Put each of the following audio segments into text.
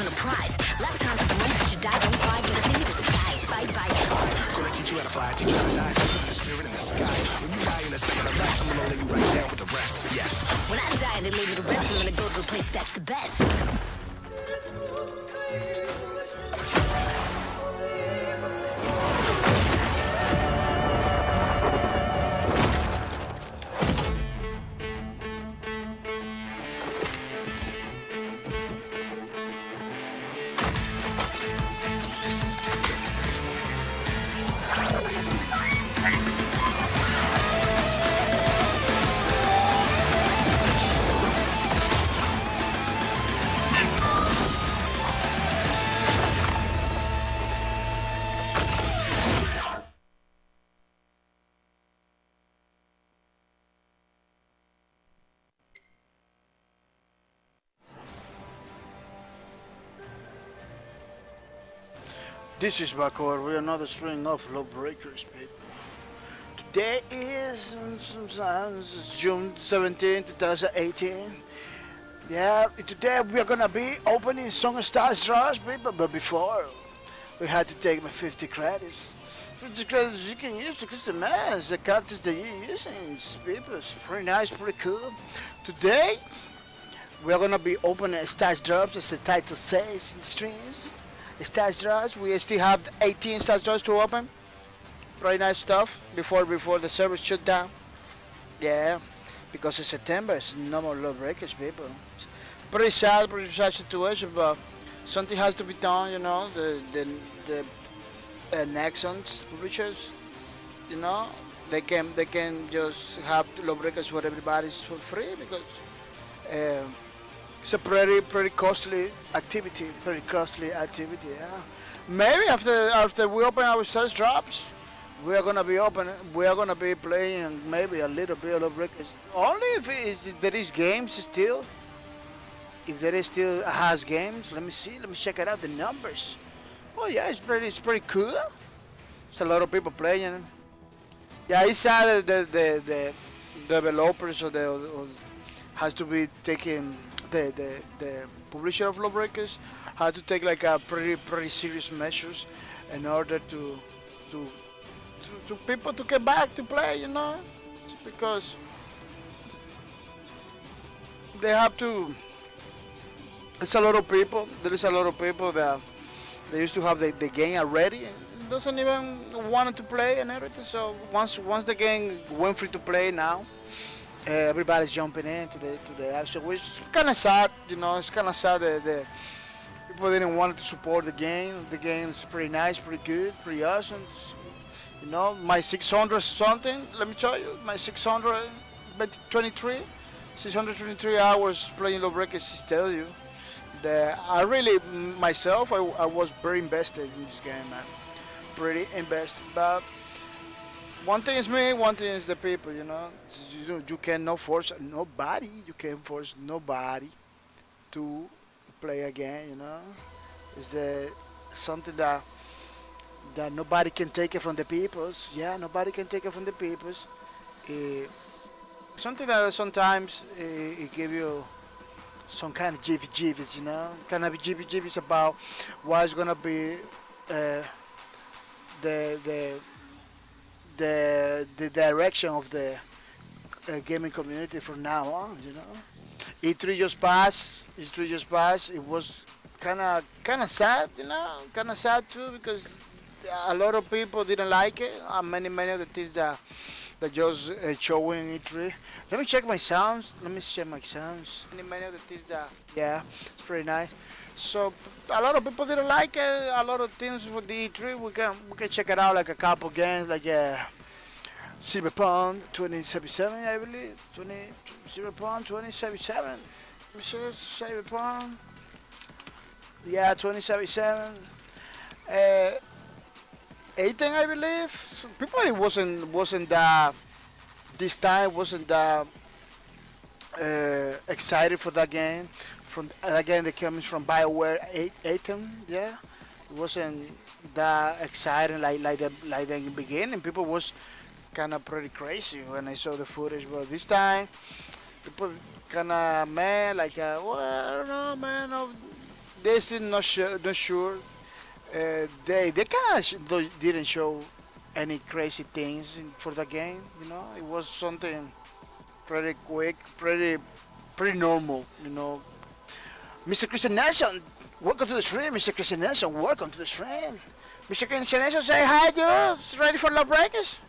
on the prize. Last time for the moment that you die, don't cry, get us into the sky. Bye bye. Gonna teach you how to fly, teach you how to die, feel the spirit in the sky. When you die in a second or less, I'm gonna lay you right down with the rest. Yes. When I die and they lay me to rest, I'm gonna go to a place that's the best. This is Backward with another string of Lawbreakers, people. Today is June 17, 2018. Yeah, today we are gonna be opening some Stars Draws, people, but before we had to take my 50 credits. 50 credits you can use to customize the characters that you're using, people. It's pretty nice, pretty cool. Today we are gonna be opening Stars Drops, as the title says in the streams. Stats draws. We still have 18 stats draws to open. Pretty nice stuff before the server shut down. Yeah, because it's September. It's no more Lawbreakers, people. It's pretty sad situation, but something has to be done. You know, the Nexons publishers. You know, they can just have Lawbreakers for everybody for free because. It's a pretty costly activity. Yeah. Maybe after we open our sales drops, we are gonna be playing maybe a little bit of Lawbreakers. Only if there is games still. If there is still has games, let me see. Let me check it out. The numbers. Oh yeah, it's pretty cool. It's a lot of people playing. Yeah, it's sad that the developers or has to be taking. The publisher of Lawbreakers had to take like a pretty serious measures in order to people to get back to play, you know, because they have to. It's a lot of people. There is a lot of people that they used to have the game already and doesn't even want to play and everything. So once the game went free to play now. Everybody's jumping into the action, which is kind of sad, you know. It's kind of sad that the people didn't want to support the game. The game is pretty nice, pretty good, pretty awesome. You know, my 600 something. Let me tell you, my 623 hours playing Lawbreakers. Tell you that I really myself I was very invested in this game, man. Pretty invested, but. One thing is me, one thing is the people, you know. You cannot force nobody. You can't force nobody to play again, you know. It's something that nobody can take it from the peoples. Yeah, nobody can take it from the peoples. Something that sometimes it give you some kind of jibby-jibbies, you know. Kind of jibby-jibbies about what's gonna be the direction of the gaming community from now on, you know. E3 just passed. It was kind of sad, you know. Kind of sad too because a lot of people didn't like it. Many of the things that just showing E3. Let me check my sounds. Many of the things that it's pretty nice. So a lot of people didn't like it. A lot of things with the E3. We can check it out, like a couple games, like Cyberpunk 2077, I believe. Cyberpunk 2077. This is Cyberpunk. Yeah, 2077. 18, I believe. People it wasn't that. This time wasn't that excited for that game. From again, that comes from BioWare 8, yeah, it wasn't that exciting like the beginning. People was kind of pretty crazy when I saw the footage, but this time people kind of well, I don't know, man. they still not sure. They kind of didn't show any crazy things for the game. It was something pretty quick, pretty normal. Mr. Christian Nelson, welcome to the stream. Mr. Christian Nelson, welcome to the stream. Mr. Christian Nelson, say hi, dudes. Ready for Lawbreakers?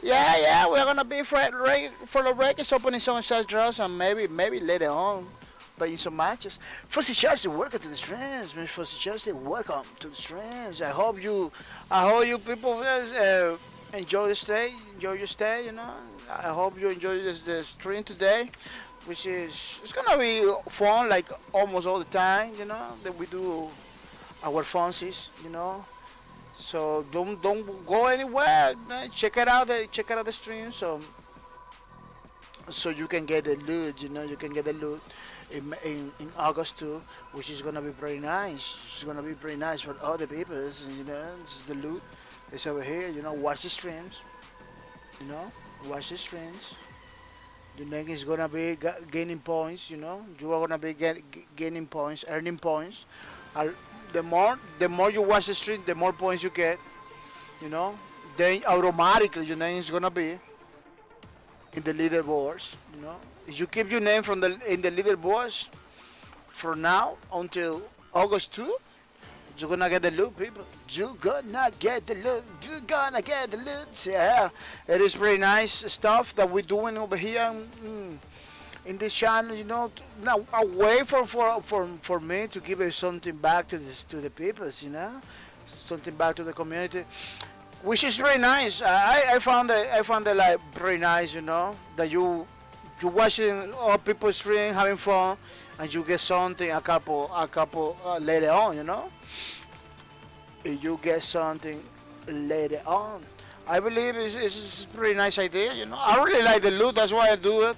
Yeah, we're gonna be for Lawbreakers, opening some such draws, and maybe later on playing some matches. Fuzzy Chelsea, welcome to the streams. Miss Fuzzy Chelsea, welcome to the streams. I hope you people enjoy the stay, enjoy your stay. I hope you enjoy the stream today, which is it's gonna be fun like almost all the time. That we do our funsies. So don't go anywhere. Check it out. Check out the stream. So you can get the loot. You can get the loot in August too, which is gonna be pretty nice. It's gonna be pretty nice for other people. This is the loot. It's over here. Watch the streams. Watch the streams. The next is gonna be gaining points. You are gonna be gaining points, earning points. The more you watch the stream, the more points you get. Then automatically your name is gonna be in the leaderboards. If you keep your name in the leaderboards from now until August 2, you're gonna get the loot, people. You're gonna get the loot. You're gonna get the loot. Yeah, it is pretty nice stuff that we're doing over here in this channel. Now a way for me to give something back to the people. Something back to the community, which is very nice. I found it like very nice. That you watching all people stream, having fun, and you get something a couple later on. If you get something later on, I believe it's a pretty nice idea. I really like the loot. That's why I do it.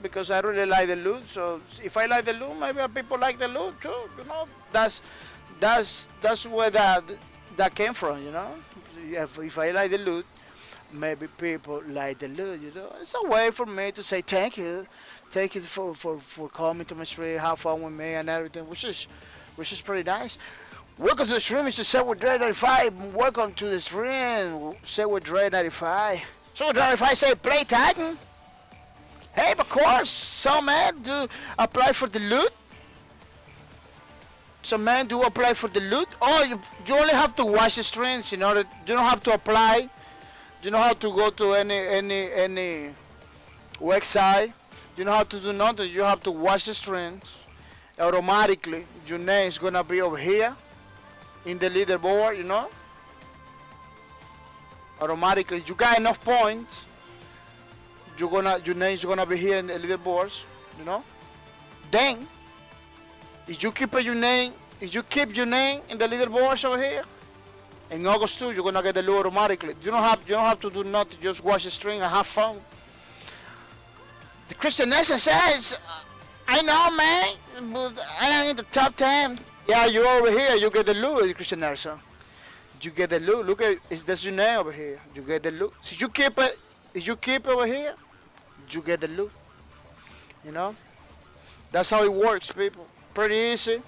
Because I really like the loot. So if I like the loot, maybe people like the loot too. That's where that came from. If I like the loot, maybe people like the loot. It's a way for me to say thank you for coming to my stream, have fun with me and everything, which is pretty nice. Welcome to the stream, Mr. Set 95. Welcome to the stream, Set 95. So 95 say play Titan. Hey, of course, some men do apply for the loot. Some men do apply for the loot. Oh, you only have to watch the streams. You don't have to apply. You don't have to go to any website. You don't have to do nothing. You have to watch the streams. Automatically, your name is gonna be over here in the leaderboard. Automatically, you got enough points. Your name is gonna be here in the leaderboards. Then, if you keep your name in the leaderboards over here, in August 2, you're gonna get the loot automatically. You don't have to do nothing. Just watch the stream and have fun. The Christian Nation says, I know, man, but I am in the top 10. Yeah, you're over here. You get the loot, Christian Nation. You get the loot. Look at that's your name over here. You get the loot. So you keep it. If you keep it over here, you get the loot. That's how it works, people. Pretty easy.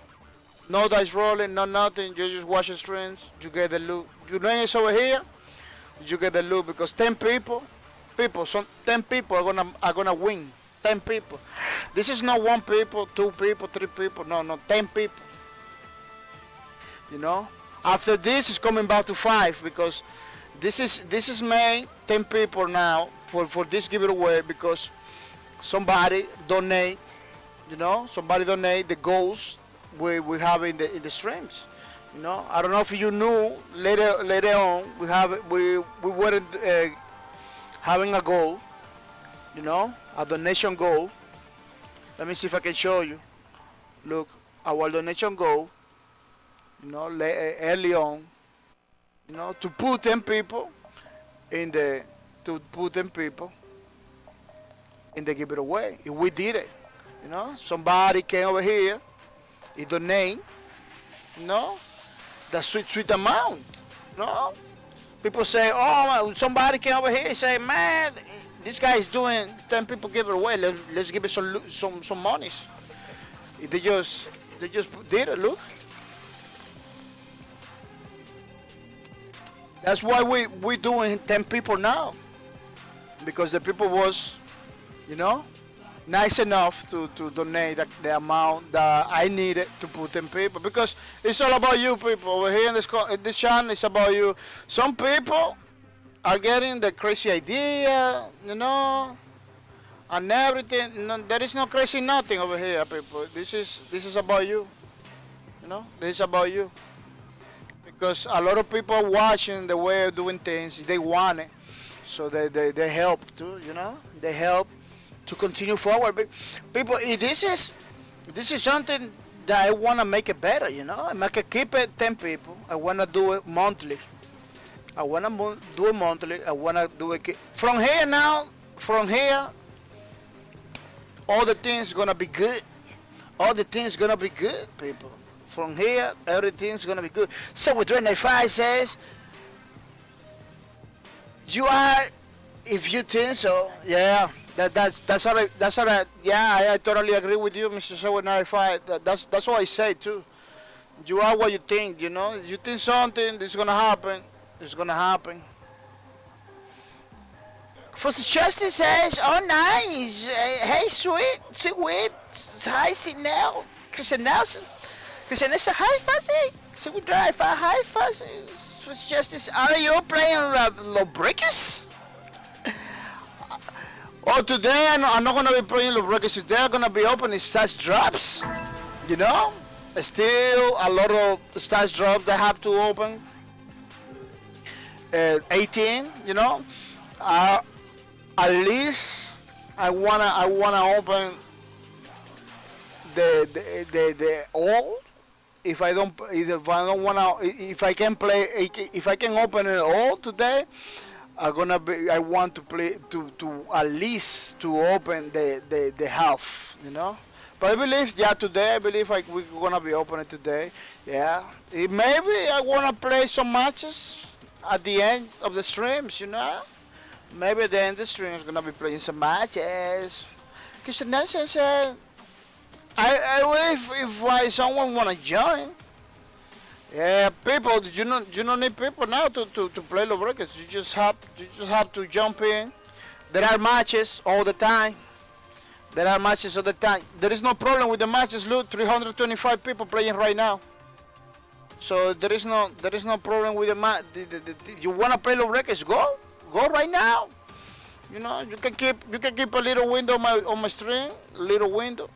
No dice rolling, no nothing. You just watch the streams. You get the loot. Your name is over here. You get the loot because 10 people, 10 people are gonna win. 10 people. This is not 1 people, 2 people, 3 people. No, 10 people. After this, it's coming back to 5 because this is made 10 people now for this giveaway because somebody donate. Somebody donate the goals we have in the streams. I don't know if you knew. Later on, we were having a goal. A donation goal. Let me see if I can show you. Look, our donation goal. Early on. To put 10 people in the giveaway. If we did it. Somebody came over here, he donate, the sweet amount, People say, oh, somebody came over here and say, man, this guy is doing 10 people give it away. Let's give it some monies. They just They just did it. Look. That's why we doing 10 people now, because the people was, you know, nice enough to donate the amount that I needed to put 10 people, because it's all about you people over here in this channel. It's about you. Some people are getting the crazy idea, you know, and everything. No, there is no crazy nothing over here, people. This is about you, you know. This is about you. Because a lot of people are watching the way of doing things. They want it, so they help too. You know, they help to continue forward. But people, this is something that I want to make it better. You know, I can keep it 10 people. I want to do it monthly. I want to do it monthly. I want to do it from here now. From here, all the things gonna be good. All the things gonna be good, people. From here, everything's gonna be good. So with 95 says, you are, if you think so, yeah. That's what I yeah, I totally agree with you, Mr. 795. That's what I say too. You are what you think, you know. You think something, this is gonna happen. It's gonna happen. For Justice says, oh nice. Hey, sweet. Hi, Sinel. Christian Nelson. Christian Nelson, hi, Fuzzy. So we drive a hi, Fuzzy. For Justice, are you playing Lawbreakers? Oh, today I'm not gonna be playing Lawbreakers. Today I'm gonna be opening stash drops. You know? Still a lot of stash drops that I have to open. 18, you know? At least I wanna open the all. If I can open it all today, I want to play to at least to open the half, you know. But I believe, yeah, today I believe we're gonna be opening today. Yeah, maybe I wanna play some matches at the end of the streams, you know. Maybe at the end of the stream is gonna be playing some matches. Because Nelson said, I will if someone wanna join. Yeah, people, you don't need people now to play Lawbreakers. You just have to jump in. There are matches all the time. There is no problem with the matches. Look, 325 people playing right now. So there is no problem with the match. You wanna play Lawbreakers? Go right now. You know, you can keep a little window on my stream, little window.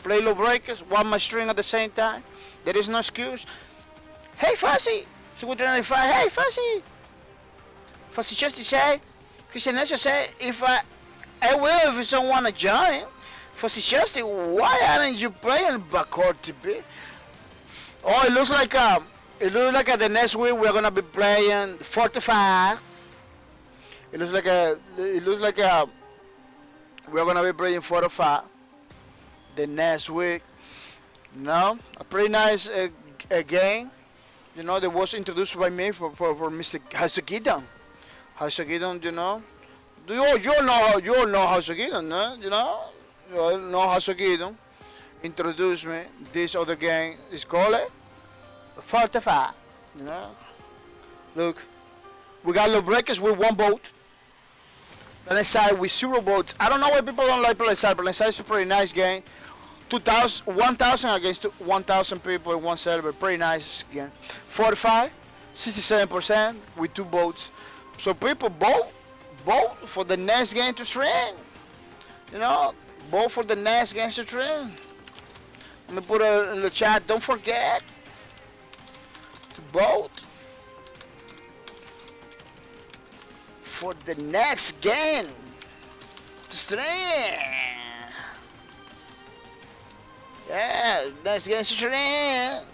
Play Lawbreakers, one my string at the same time. There is no excuse. Hey Fuzzy, so we hey Fuzzy. Fuzzy just say, Christian Nestor say, if I will if someone wanna join. Fuzzy just why aren't you playing backcourt TP? Oh, it looks like the next week we're gonna be playing 45. It looks like we're gonna be playing 45 the next week. You know, a pretty nice game. You know, that was introduced by me for Mr. Hasagidon. Hasagidon, you know. You all know Hasagidon, no? You know? You all know Hasagidon. Introduced me. This other game is called 45. You know? Look. We got Lawbreakers with 1 vote. Planeside with 0 votes. I don't know why people don't like Planeside. Planeside is a pretty nice game. 1,000 against 1,000 people in one server. Pretty nice game. 45, 67% with 2 votes. So people vote for the next game to stream. You know, vote for the next game to stream. Let me put it in the chat. Don't forget to vote for the next game to stream. Yeah, next game to stream.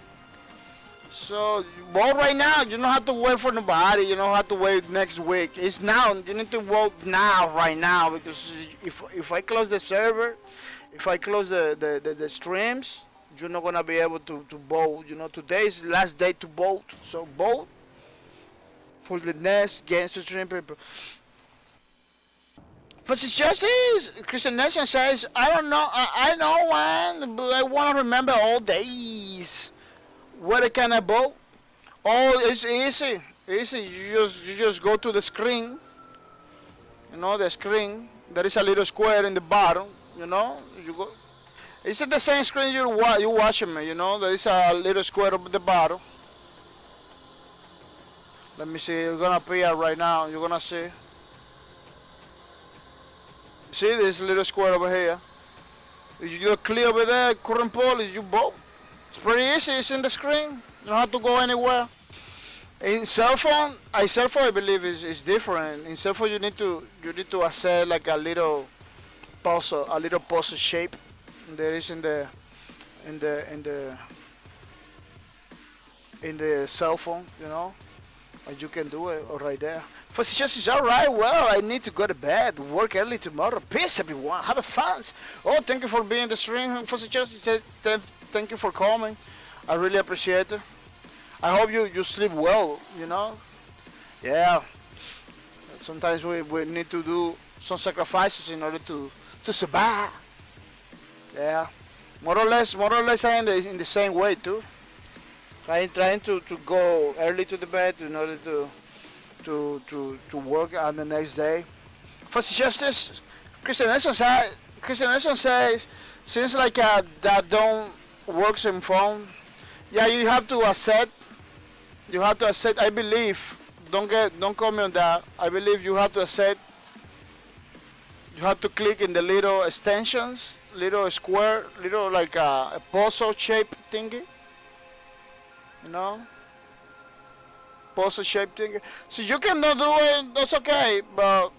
So vote right now. You don't have to wait for nobody. You don't have to wait next week. It's now. You need to vote now, right now, because if I close the server, if I close the streams, you're not gonna be able to vote. You know, today is the last day to vote. So vote for the next games to stream, people. For suggestions, Christian Nation says, I don't know, I know one, but I want to remember all days. What can I boat? Oh, it's easy. Easy. You just go to the screen. You know the screen. There is a little square in the bottom. You know. You go. It's the same screen you watching me. You know. There is a little square at the bottom. Let me see. It's gonna appear right now. You're gonna see. See this little square over here. You go clear over there. Current pole is you boat. It's pretty easy. It's in the screen. You don't have to go anywhere. In cell phone, I believe is different. In cell phone, you need to accept like a little puzzle shape. There is in the cell phone, you know, and you can do it right there. For suggestions, all right. Well, I need to go to bed. Work early tomorrow. Peace, everyone. Have a fun. Oh, thank you for being in the stream. For suggestions, thank you for coming. I really appreciate it. I hope you sleep well, you know. Yeah. Sometimes we need to do some sacrifices in order to survive. Yeah. More or less I am in the same way too. Trying to go early to the bed in order to work on the next day. For suggestions, Christian Nelson says seems like that don't works in phone. Yeah, you have to accept. I believe. Don't call me on that. I believe you have to accept. You have to click in the little extensions, little square, little like a puzzle shape thingy. You know, puzzle shape thingy. So you cannot do it. That's okay. But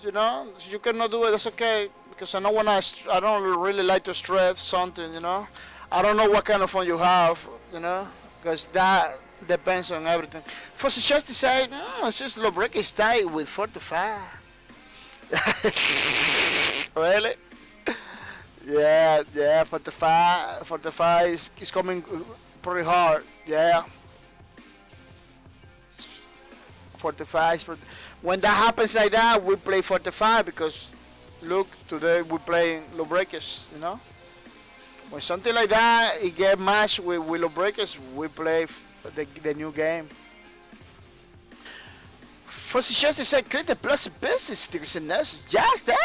you know, you cannot do it. That's okay. Because I don't really like to stress something. You know, I don't know what kind of phone you have. You know, because that depends on everything. For just to say, it's just Lawbreakers Talk with 45. Really? Yeah, 45 is coming pretty hard. Yeah. 45 when that happens like that, we play 45 because look, today we playing Lawbreakers, you know. When something like that it get matched with Lawbreakers, we play the new game. First, just to say, click the plus business sticks and that's just that.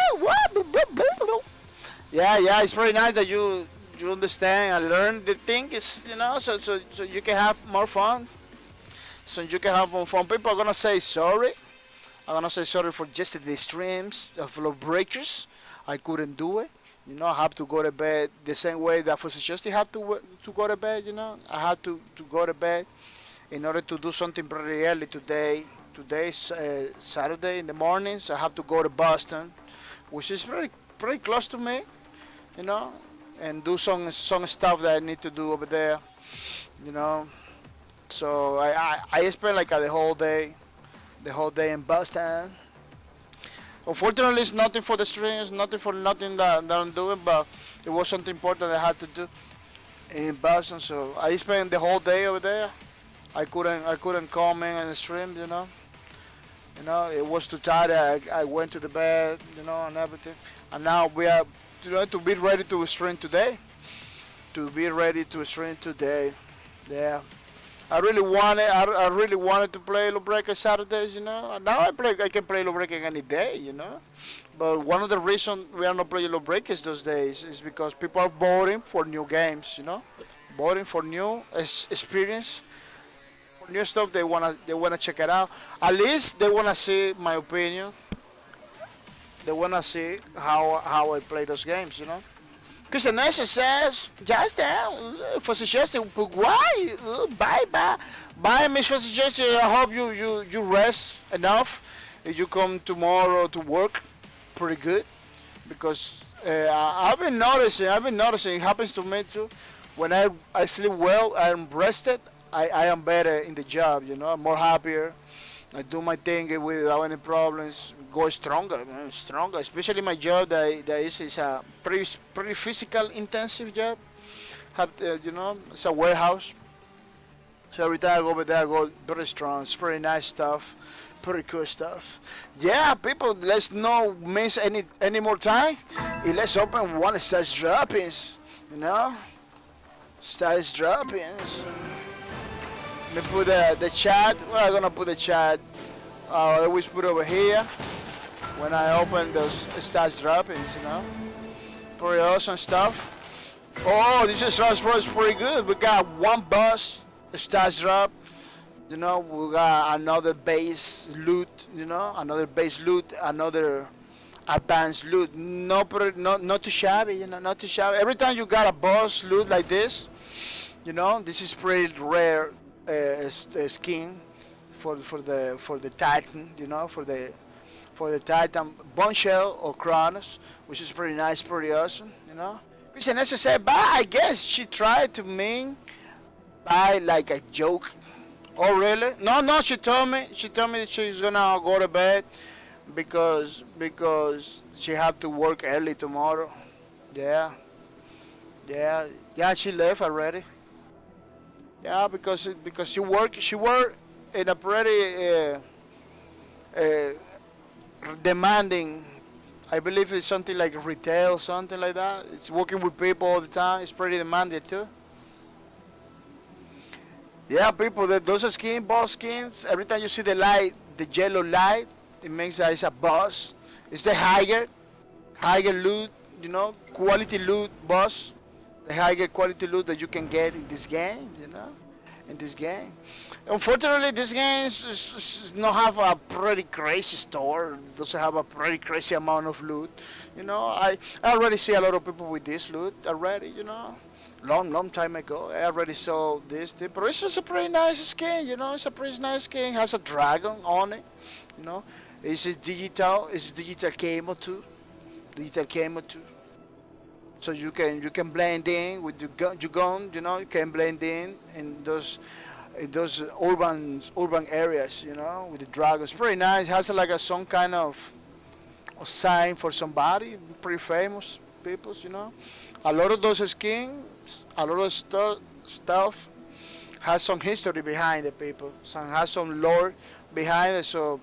Yeah, it's very nice that you understand and learn the thing is, you know, so you can have more fun. So you can have more fun. People are gonna say sorry. I'm gonna say sorry for just the streams of Lawbreakers. I couldn't do it. You know, I have to go to bed the same way that for just have to go to bed. You know, I had to go to bed in order to do something pretty early today. Today's Saturday in the mornings. I have to go to Boston, which is pretty close to me. You know, and do some stuff that I need to do over there. You know, so I spent like the whole day in Boston. Unfortunately, it's nothing for the streams, nothing that I'm doing, but it was something important I had to do in Boston. So I spent the whole day over there. I couldn't come in and stream, you know. It was too tired. I went to the bed, you know, and everything. And now we are, you know, to be ready to stream today. Yeah. I really wanted to play Lawbreakers Saturdays, you know. Now I can play Lawbreakers any day, you know. But one of the reasons we are not playing Lawbreakers those days is because people are voting for new games, you know. Voting for new experience, for new stuff. They wanna check it out. At least they wanna see my opinion. They wanna see how I play those games, you know. Because the nation says, just for suggestion, why? Bye, Miss for suggestion. I hope you rest enough. If you come tomorrow to work, pretty good. Because I've been noticing, it happens to me too. When I sleep well, I'm rested, I am better in the job, you know, I'm more happier. I do my thing without any problems. Go stronger, man, stronger. Especially my job that is a pretty physical intensive job. You know, it's a warehouse. So every time I go over there, I go very strong. It's very nice stuff. pretty cool stuff. Yeah, people, let's not miss any more time. Let's open one stash droppings. You know, stash droppings. Let me put the chat. Well, I'm gonna put the chat. I always put over here when I open those stash droppings. You know, pretty awesome stuff. Oh, this is pretty good. We got one bus stash drop. You know, we got another base loot. You know, another base loot, another advanced loot. Not too shabby. You know, not too shabby. Every time you got a boss loot like this, you know, this is pretty rare skin for the Titan. You know, for the Titan Bombshell or Kronos, which is pretty nice, pretty awesome. You know, Christian Nessa said, but I guess she tried to mean by like a joke. Oh really? No, she told me that she's gonna go to bed because she have to work early tomorrow. Yeah, she left already. Yeah, because she work in a pretty demanding. I believe it's something like retail, something like that. It's working with people all the time. It's pretty demanding too. Yeah, people, those boss skins, every time you see the light, the yellow light, it makes that it's a boss. It's the higher loot, you know, quality loot boss. The higher quality loot that you can get in this game, you know, in this game. Unfortunately, this game does not have a pretty crazy store. It doesn't have a pretty crazy amount of loot. You know, I already see a lot of people with this loot already, you know. Long time ago, I already saw this thing, but it's just a pretty nice skin, you know. It's a pretty nice skin. It has a dragon on it, you know. It's digital camo too, So you can blend in with your gun, you know. You can blend in those urban areas, you know, with the dragon. It's pretty nice. It has like some kind of sign for somebody, pretty famous people, you know. A lot of those skins, a lot of stuff has some history behind the people. Some has some lore behind it. So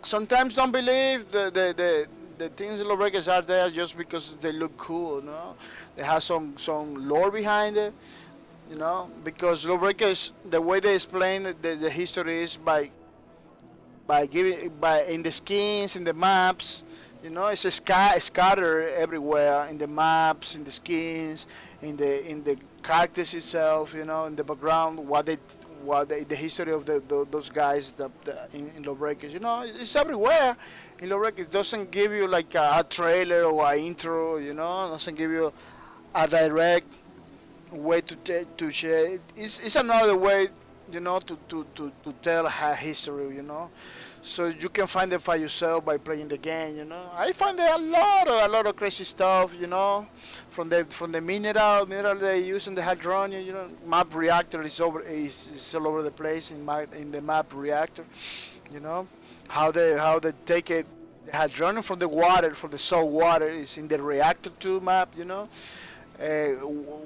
sometimes don't believe the things Lawbreakers are there just because they look cool. No, they have some lore behind it. You know, because Lawbreakers, the way they explain the history is by in the skins, in the maps. You know, it's a scattered everywhere in the maps, in the skins, in the characters itself. You know, in the background, the history of those guys in Lawbreakers. You know, it's everywhere. In Lawbreakers, it doesn't give you like a trailer or an intro. You know, it doesn't give you a direct way to share. It's another way, you know, to tell her history. You know. So you can find it for yourself by playing the game, you know. I find there a lot of crazy stuff, you know, from the mineral they use in the hadronium, you know. Map reactor is all over the place in the map reactor, you know. How they take it, the hadronium from the water, from the salt water, is in the reactor 2 map, you know.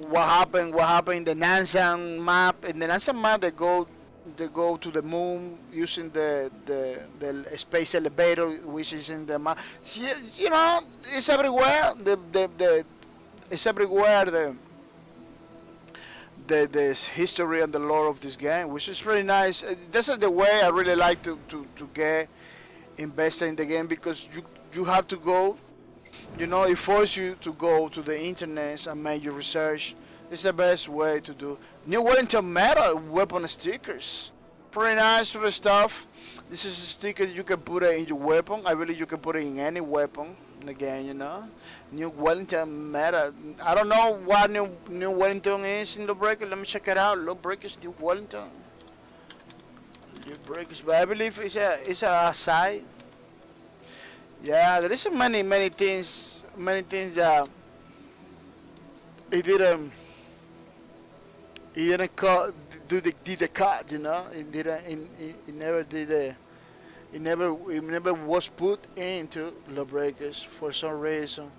What happened in the Nansan map? In the Nansan map, they go to the moon using the space elevator, which is in the map. You know, it's everywhere. It's everywhere. The history and the lore of this game, which is really nice. This is the way I really like to get invested in the game, because you have to go. You know, it forces you to go to the internet and make your research. It's the best way to do. New Wellington metal weapon stickers. Pretty nice sort of stuff. This is a sticker you can put it in your weapon. I believe you can put it in any weapon in the game, you know. New Wellington metal. I don't know what New Wellington is in Lawbreakers. Let me check it out. Lawbreakers New Wellington. Lawbreakers, but I believe it's a side. Yeah, there is many things that it didn't did the cut, you know. It never did it never was put into Lawbreakers for some reason.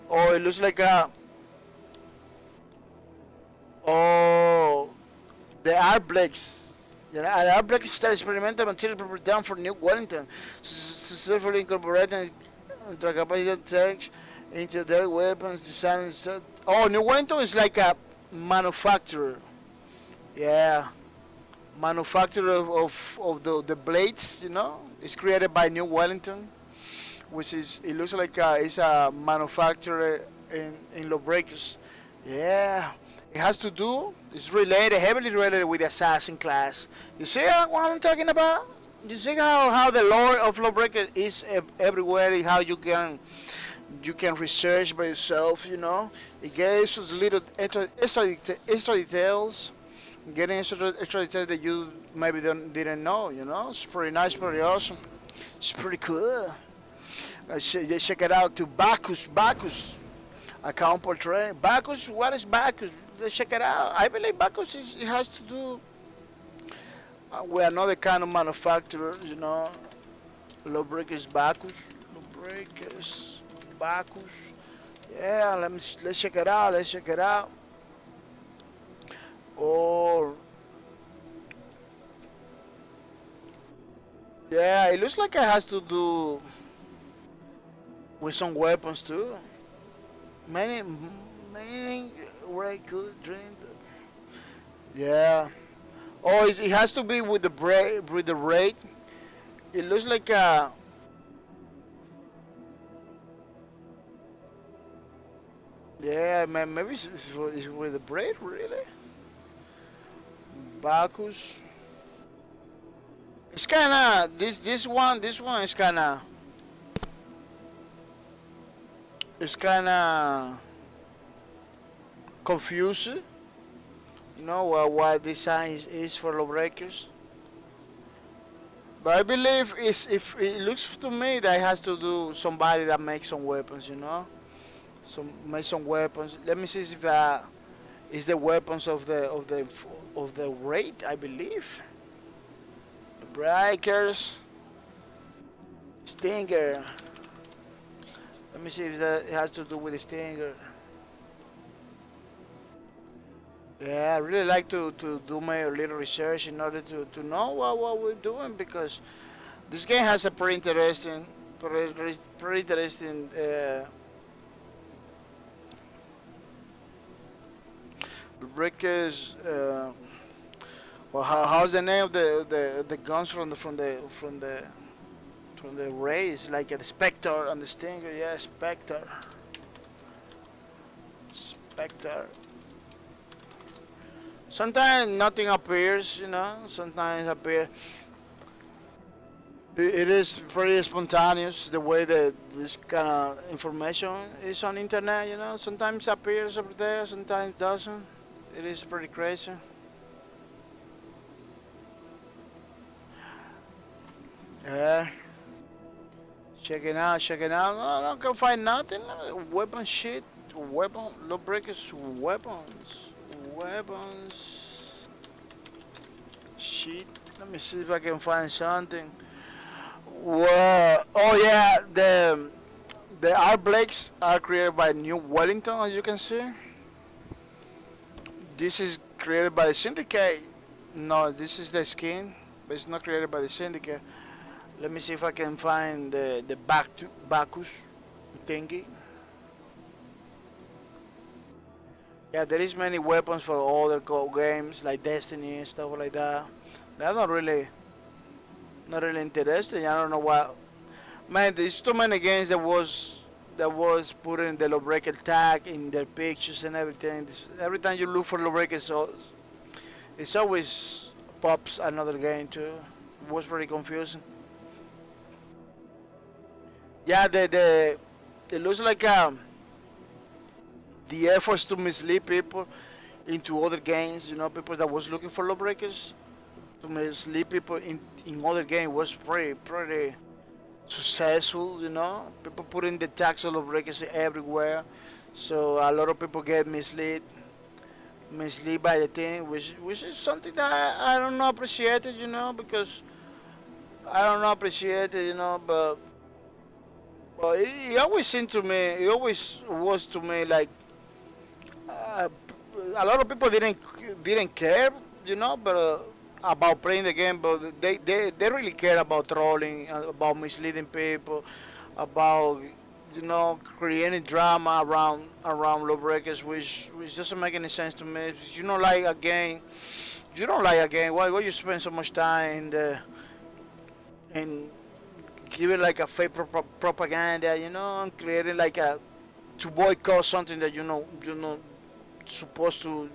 Oh, it looks like the art blacks. You know, an outbreak is experimental material prepared down for New Wellington, successfully incorporating the capacity of tech into their weapons design. Oh, New Wellington is like a manufacturer. Yeah, manufacturer of the blades. You know, it's created by New Wellington, which is it looks like it's a manufacturer in Lawbreakers. Yeah, it has to do. It's related, heavily related with the assassin class. You see what I'm talking about? You see how the lore of Lawbreaker is everywhere. How you can research by yourself. You know, it gives us little extra details, getting extra details that you maybe didn't know. You know, it's pretty nice, pretty awesome. It's pretty cool. Check it out to Bacchus. Account portrait. Bacchus, what is Bacchus? Let's check it out. I believe Bacchus it has to do with another kind of manufacturer, you know. Lawbreakers Bacchus. Lawbreakers Bacchus. Yeah, let's check it out. Let's check it out. Or yeah, it looks like it has to do with some weapons too. Many very good drink. Yeah. Oh, it has to be with the rate. It looks like a. Yeah, man, maybe it's with the braid, really. Bacchus. It's kinda this one is kinda. It's kinda confusing. You know what design is for Lawbreakers. But I believe if it looks to me that it has to do somebody that makes some weapons, you know, make some weapons. Let me see if is the weapons of the raid. I believe the breakers, stinger. Let me see if that has to do with the stinger. Yeah, I really like to do my little research in order to know what we're doing, because this game has a pretty interesting breakers. Well, how's the name of the guns from the race? Like the Spectre and the Stinger. Yeah, Spectre. Sometimes nothing appears, you know. Sometimes appear. It is pretty spontaneous the way that this kind of information is on internet, you know. Sometimes appears over there, sometimes doesn't. It is pretty crazy. Yeah. Check it out. No, I can't find nothing. Weapon shit. Lawbreakers weapons. Shit. Let me see if I can find something. Well, oh yeah, the art blades are created by New Wellington, as you can see. This is created by the Syndicate. No, this is the skin, but it's not created by the Syndicate. Let me see if I can find the Bacchus thingy. Yeah, there is many weapons for other games like Destiny and stuff like that. They're not really interesting. I don't know what. Man, there's too many games that was putting the Lawbreaker tag in their pictures and everything. Every time you look for Lawbreaker, it's always pops another game too. It was pretty confusing. Yeah, it looks like the efforts to mislead people into other games. You know, people that was looking for Lawbreakers to mislead people in other games was pretty successful. You know, people putting the tax of Lawbreakers everywhere, so a lot of people get misled by the thing, which is something that I don't know appreciate it. You know, because I don't know appreciate it. You know, but it always seemed to me, it always was to me like a lot of people didn't care, you know, but about playing the game, but they really care about trolling, about misleading people, about creating drama around Lawbreakers, which doesn't make any sense to me. If you don't like a game, you don't like a game. Why you spend so much time in giving like a fake propaganda, and creating like a to boycott something that you're not supposed to.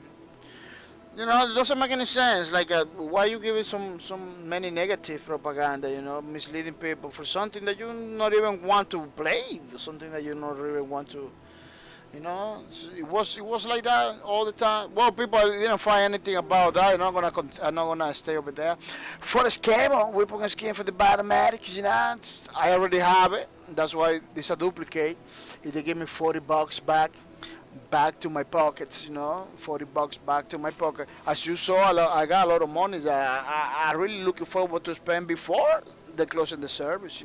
It doesn't make any sense. Like, why you giving some many negative propaganda? Misleading people for something that you not even want to play, something that you not really want to. It was like that all the time. Well, people didn't find anything about that. I'm not gonna stay over there. For the scheme, weapon scheme for the automatics, I already have it. That's why this is a duplicate. If they give me $40 back to my pockets, $40 back to my pocket. As you saw, I got a lot of money that I really looking forward to spend before they closing the service,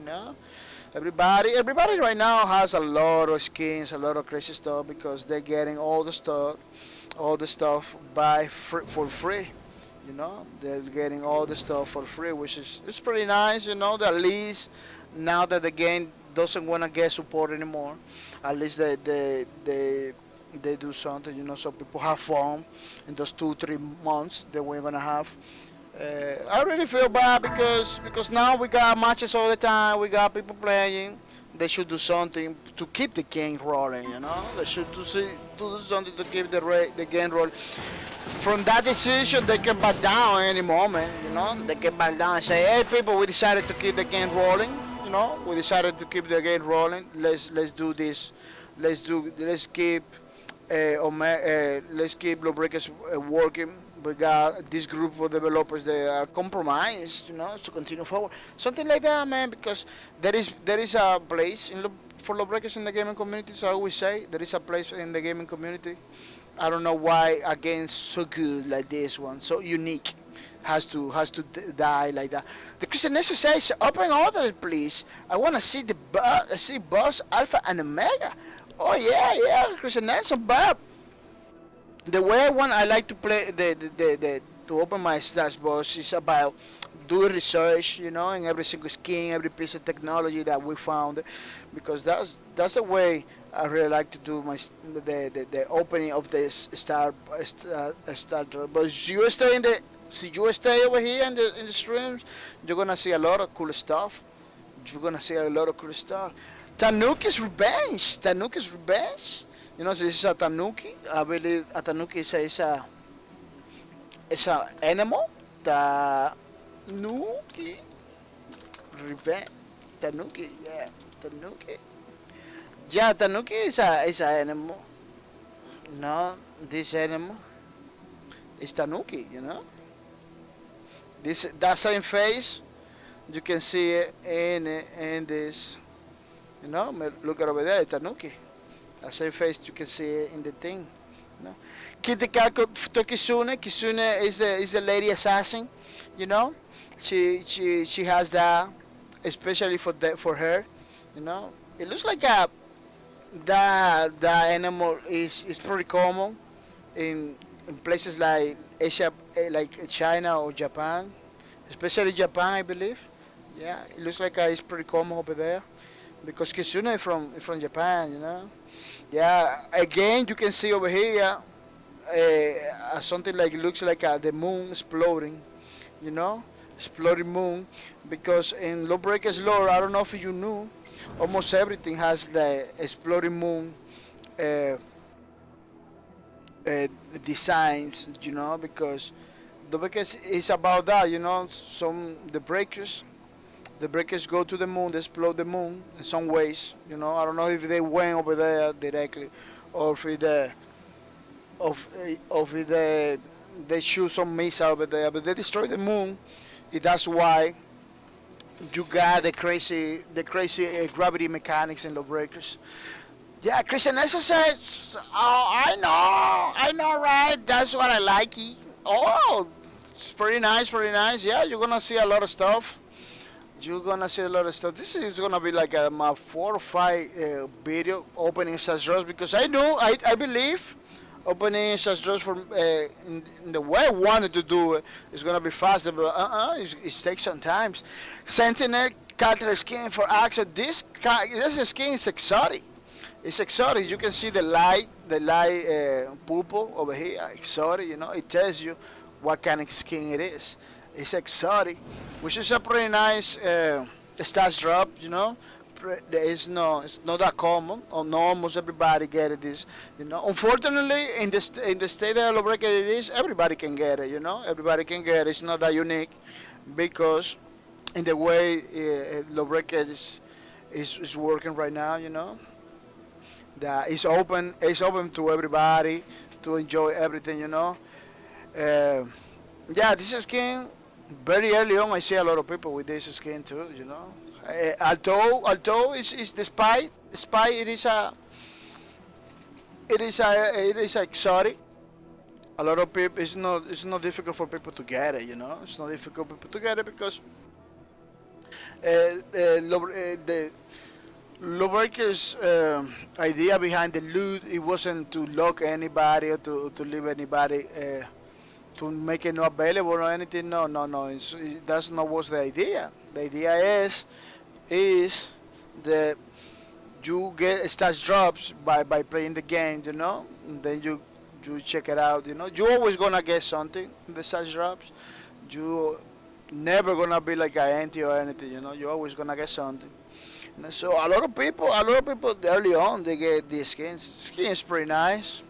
Everybody right now has a lot of skins, a lot of crazy stuff because they're getting all the stuff for free. They're getting all the stuff for free, which is it's pretty nice. That at least now that the game doesn't want to get support anymore, at least they do something, so people have fun in those 2-3 months that we're gonna have. I really feel bad because now we got matches all the time. We got people playing. They should do something to keep the game rolling. They should do something to keep the game rolling. From that decision, they can back down any moment. They can back down and say, "Hey, people, we decided to keep the game rolling. We decided to keep the game rolling. Let's do this. Let's keep Lawbreakers working. We got this group of developers that are compromised, to continue forward. Something like that, man, because there is a place for Lawbreakers in the gaming community. So I always say there is a place in the gaming community. I don't know why a game so good like this one, so unique, has to die like that. The Christian Nessa says, "Open order, please. I want to see see Boss Alpha and Omega." Oh yeah, Christian Nelson, Bob. The way I like to play to open my stash box is about doing research, in every single skin, every piece of technology that we found, because that's the way I really like to do the opening of this start. But you stay over here in the streams, you're gonna see a lot of cool stuff. Tanuki's Revenge. This is a Tanuki. I believe a Tanuki is a animal. Tanuki. Revenge. Tanuki, yeah. Tanuki. Yeah, Tanuki is a animal. This animal is Tanuki, That same face, you can see it in this. Look at over there, Tanuki. That same face you can see it in the thing. Kitikako to Kitsune. Kitsune is the lady assassin. She has that, especially for her. It looks like that animal is pretty common in places like Asia, like China or Japan, especially Japan, I believe. Yeah, it looks like it's pretty common over there because Kitsune is from Japan. Yeah, again you can see over here something like looks like the moon exploding, exploding moon, because in Lawbreakers lore, I don't know if you knew, almost everything has the exploding moon designs, because Lawbreakers is about that, the breakers go to the moon, they explode the moon in some ways, I don't know if they went over there directly, or if they shoot some missile over there, but they destroy the moon. That's why you got the crazy gravity mechanics in Lawbreakers. Yeah, Christian Nelson says, "Oh, I know, right? That's what I like." Oh, it's pretty nice. Yeah, you're gonna see a lot of stuff. This is gonna be like my 4 or 5 video opening such draws, because I believe Opening such doors for in the way I wanted to do it is gonna be faster, but it takes some time. Sentinel character skin for access. This skin is exotic. It's exotic. You can see the light purple over here. Exotic. It tells you what kind of skin it is. It's exotic, which is a pretty nice stats drop. It's not that common. Or no, almost everybody get it. Unfortunately, in the state that Lawbreakers it is, everybody can get it. Everybody can get it. It's not that unique, because in the way Lawbreakers is working right now, that it's open to everybody to enjoy everything. Yeah, this skin very early on. I see a lot of people with this skin too. Although it's despite it is exotic. A lot of people, it's not difficult for people to get it. It's not difficult for people to get it because the Lawbreakers idea behind the loot, it wasn't to lock anybody or to leave anybody to make it not available or anything. No. That's not what's the idea. The idea is that you get stats drops by playing the game, and then you check it out. You always gonna get something in the stats drops. You never gonna be like an anti or anything. You're always gonna get something. And so a lot of people early on they get these skins. Skin is pretty nice.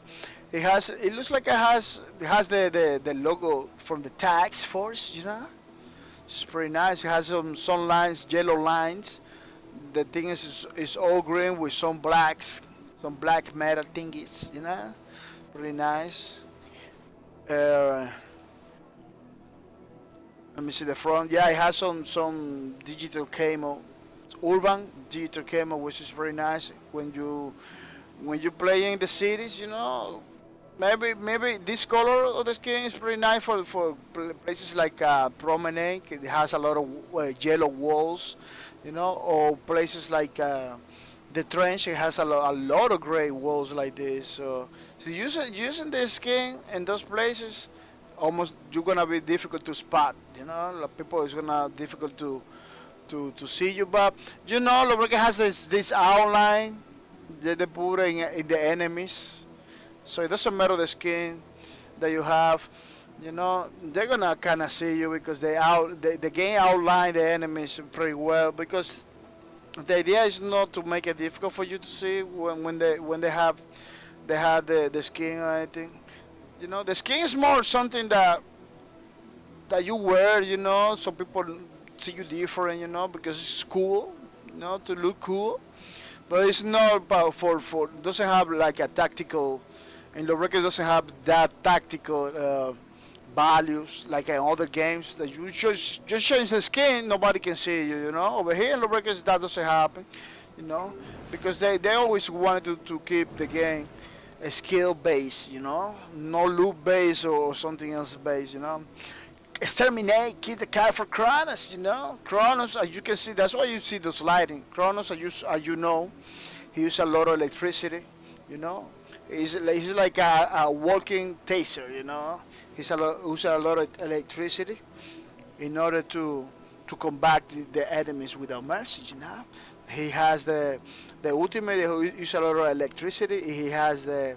It looks like it has the logo from the tax force. It's pretty nice. It has some lines, yellow lines. The thing is all green with some blacks, some black metal thingies. Pretty nice. Let me see the front. Yeah, it has some digital camo, urban digital camo, which is very nice when you play in the cities. Maybe this color of the skin is pretty nice for places like Promenade. It has a lot of yellow walls, or places like the Trench. It has a lot of gray walls like this. So using the skin in those places, almost you're gonna be difficult to spot. People is gonna difficult to see you, but Lawbreakers has this outline that they put in the enemies. So it doesn't matter the skin that you have, they're gonna kind of see you because the game outline the enemies pretty well. Because the idea is not to make it difficult for you to see when they have the skin or anything. The skin is more something that you wear, so people see you different, because it's cool, to look cool. But it's not about doesn't have like a tactical. And Lawbreakers doesn't have that tactical values like in other games that you just change the skin, nobody can see you. Over here in Lawbreakers that doesn't happen, because they always wanted to keep the game a skill base, no loot base or something else base. Exterminate, keep the car for Kronos. Kronos, as you can see, that's why you see those lighting. Kronos, he uses a lot of electricity. He's like a walking taser. He uses a lot of electricity in order to combat the enemies without mercy. He has the ultimate. He uses a lot of electricity. He has a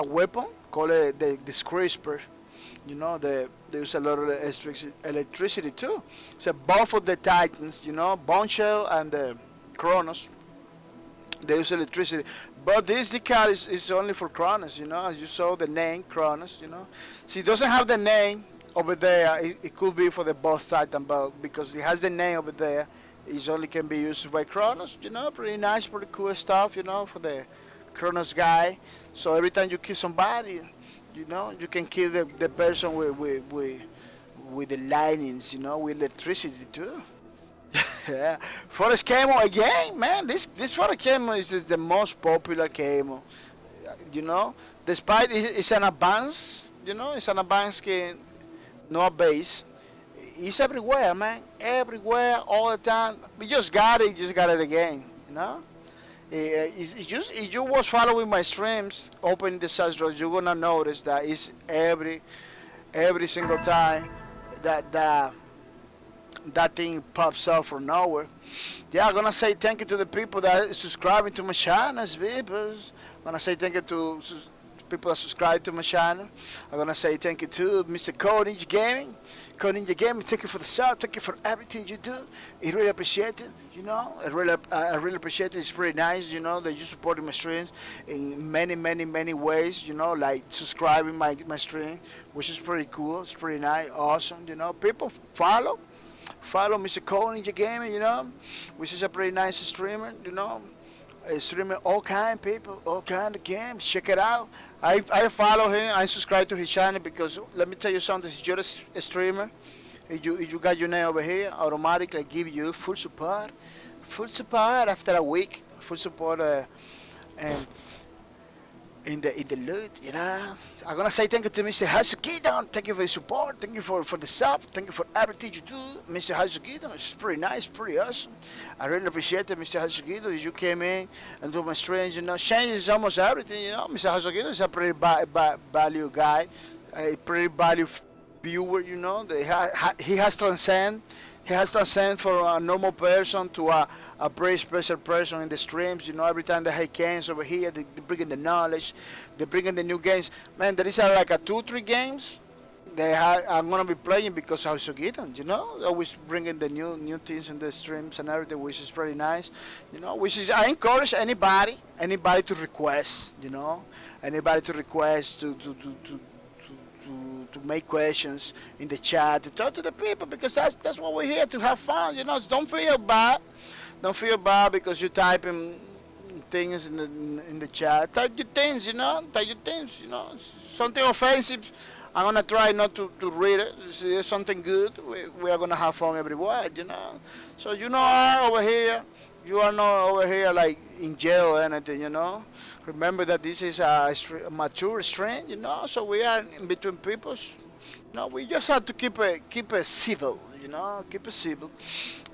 weapon called the Crisper. They use a lot of electricity too. So both of the Titans, Bombshell and the Kronos, they use electricity. But this decal is only for Kronos, as you saw the name Kronos, See, it doesn't have the name over there. It could be for the boss Titan, but because it has the name over there, it only can be used by Kronos, Pretty nice, pretty cool stuff, for the Kronos guy. So every time you kill somebody, you can kill the person with the lightnings, with electricity too. Yeah, Forest Camo again, man. This Forest Camo is the most popular camo. Despite it's an advanced, it's an advanced skin, no base. It's everywhere, man. Everywhere, all the time. We just got it again. If you was following my streams, opening the search drawer, you're gonna notice that it's every single time that that thing pops up from nowhere. Yeah, I'm gonna say thank you to the people that are subscribing to my channels, people. I'm gonna say thank you to people that subscribe to my channel. I'm gonna say thank you to Mr. Code Ninja Gaming. Code Ninja Gaming, thank you for the sub, thank you for everything you do. I really appreciate it, you know. I really appreciate it. It's pretty nice, you know, that you supporting my streams in many ways, you know, like subscribing my stream, which is pretty cool. It's pretty nice, awesome, you know. People follow Mr. Cole Ninja Gaming, you know, which is a pretty nice streamer, you know. Streaming all kind of people, all kind of games. Check it out. I follow him. I subscribe to his channel because let me tell you something. He's just a streamer. If you got your name over here, automatically give you full support after a week, full support, and in the loot, you know. I'm gonna say thank you to Mr. Hasukidon. Thank you for your support. Thank you for the sub. Thank you for everything you do, Mr. Hasukidon. It's pretty nice, pretty awesome. I really appreciate it, Mr. Hasukidon. You came in and do my streams, you know. Changes almost everything, you know. Mr. Hasukidon is a pretty value guy, a pretty value viewer, you know. He has transcend. He has transcend for a normal person to a very special person in the streams. You know, every time that he comes over here, they bring in the knowledge, they bring in the new games. Man, there is like a 2-3 games that I'm gonna be playing because I also get them. You know, always bringing the new things in the streams and everything, which is pretty nice. You know, which is I encourage anybody to request. You know, anybody to request to make questions in the chat, to talk to the people, because that's what we're here to have fun. You know, so don't feel bad. Don't feel bad because you typing things in the chat. Type your things, you know. Type your things, you know. Something offensive, I'm gonna try not to read it. If it's something good, we are gonna have fun everywhere, you know. So you know, over here, you are not over here like in jail or anything, you know. Remember that this is a mature stream, you know. So we are in between peoples. You know, we just have to keep it civil, you know. Keep it civil.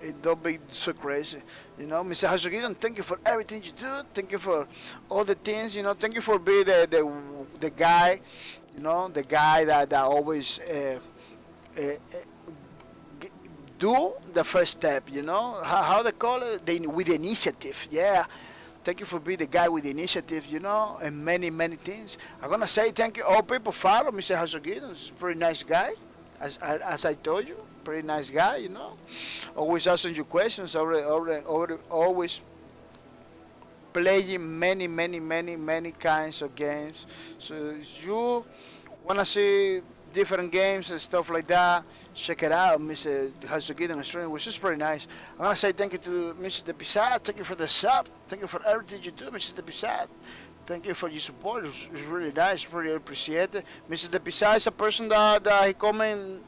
It don't be so crazy, you know. Mr. Hasugidon, thank you for everything you do. Thank you for all the things, you know. Thank you for being the guy, you know, the guy that always do the first step, you know. How they call it? With initiative, yeah. Thank you for being the guy with the initiative, you know, and many things. I'm gonna say thank you. All people follow Mr. Hasugidon. He's a pretty nice guy, as I told you. Pretty nice guy, you know. Always asking you questions. Always playing many kinds of games. So if you wanna see different games and stuff like that, check it out, Mr. Hasugidon stream, which is pretty nice. I'm gonna say thank you to Mr. Depisad. Thank you for the sub. Thank you for everything you do, Mr. Depisad. Thank you for your support. It's really nice, really appreciated. Mr. Depisad is a person that he coming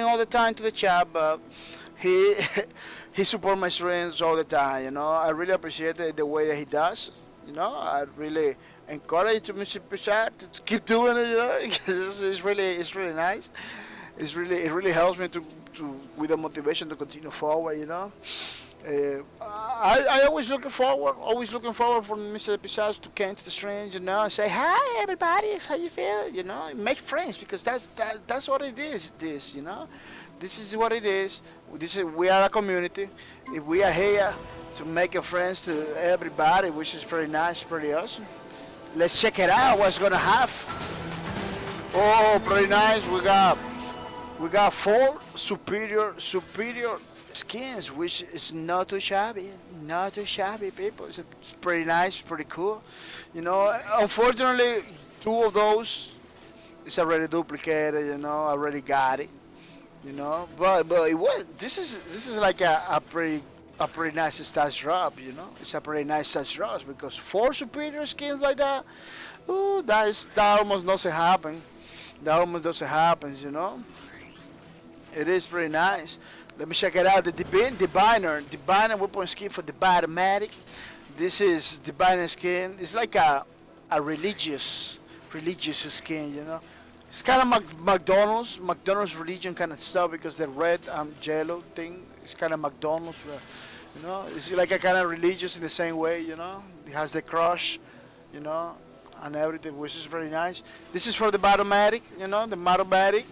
all the time to the chat, but he he support my streams all the time. You know, I really appreciate the way that he does. You know, I really encourage to Mr. Depisad to keep doing it. You know, because it's really nice. It really helps me to with the motivation to continue forward. You know. I always looking forward for Mr. Episodes to come to the streams, you know, and say hi everybody, how you feel, you know, make friends, because that's what it is. This, you know, this is what it is. We are a community. If we are here to make a friends to everybody, which is pretty nice, pretty awesome. Let's check it out. What's gonna have? Oh, pretty nice. We got 4 superior skins, which is not too shabby, people. It's pretty nice, pretty cool, you know. Unfortunately, 2 of those is already duplicated, you know. Already got it, you know. But it was this is like a pretty nice stats drop, you know. It's a pretty nice stats drop because 4 superior skins like that, ooh, that almost doesn't happen. That almost doesn't happen, you know. It is pretty nice. Let me check it out. The Diviner weapon skin for the Biomatic. This is Diviner skin. It's like a religious skin, you know. It's kind of McDonald's religion kind of stuff because the red yellow thing is kind of McDonald's. You know, it's like a kind of religious in the same way. You know, it has the crush. You know, and everything, which is very nice. This is for the Batomatic. You know, the Batomatic.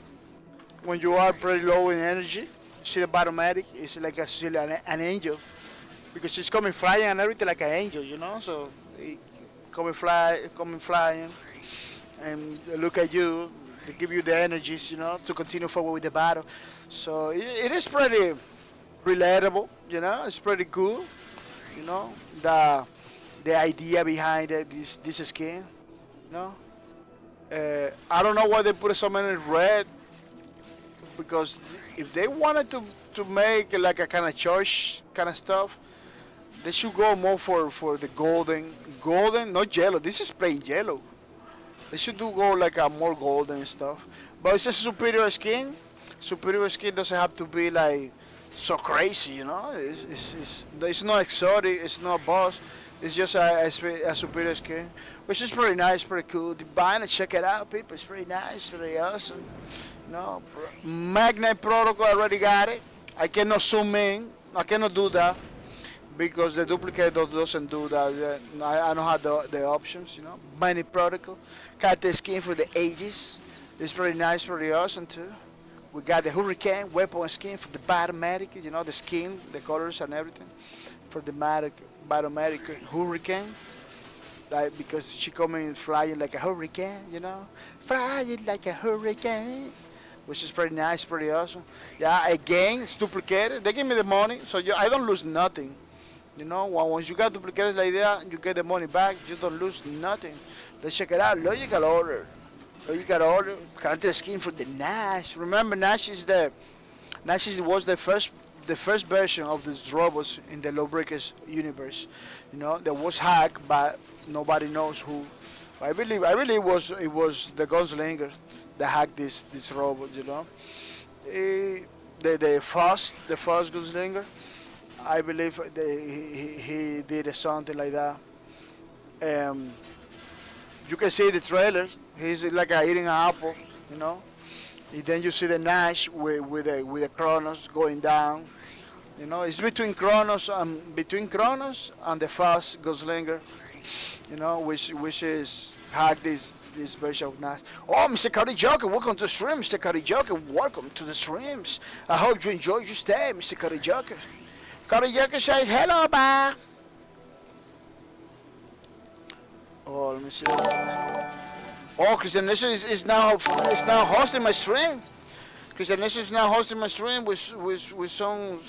When you are pretty low in energy, you see the Batomatic. It's like an angel because she's coming flying and everything like an angel. You know, so it coming flying, and they look at you. They give you the energies, you know, to continue forward with the battle. So it is pretty relatable, you know. It's pretty cool, you know. The idea behind this skin, you know. I don't know why they put so many red, because if they wanted to make like a kind of church kind of stuff, they should go more for the golden, not yellow. This is plain yellow. They should do go like a more golden stuff. But it's just superior skin. Superior skin doesn't have to be like so crazy, you know. It's not exotic. It's not boss. It's just a superior skin, which is pretty nice, pretty cool. Divine, check it out, people. It's pretty nice, pretty awesome. You know, Magnet Protocol already got it. I cannot zoom in. I cannot do that because the duplicate doesn't do that. I don't have the options, you know. Magnet Protocol. Got the skin for the ages. It's pretty nice, pretty awesome too. We got the Hurricane weapon skin for the Batomatic, you know, the skin, the colors and everything. For the Batomatic Hurricane. Like, because she coming flying like a hurricane, you know. Flying like a hurricane. Which is pretty nice, pretty awesome. Yeah, again, it's duplicated. They give me the money, so I don't lose nothing. You know, once you got duplicated like that, you get the money back. You don't lose nothing. Let's check it out. Logical order. Logical order. Character skin for the Nash. Remember, Nash was the first version of these robots in the Lawbreakers universe. You know, that was hacked, but nobody knows who. I believe it was the Gunslinger that hacked this robot. You know, the first Gunslinger. I believe he did something like that. You can see the trailer. He's like eating an apple, you know. And then you see the Nash with the Kronos going down. You know, it's between Kronos and the fast Gunslinger. You know, which is hack this version of Nash. Oh, Mr. Cuddy Joker, welcome to the stream, Mr. Cuddy Joker. Welcome to the streams. I hope you enjoy your stay, Mr. Cuddy Joker. Cuddy Joker says hello, bye. Oh, let me see. Oh, Christian Nation is now hosting my stream. Christian Nation is now hosting my stream with some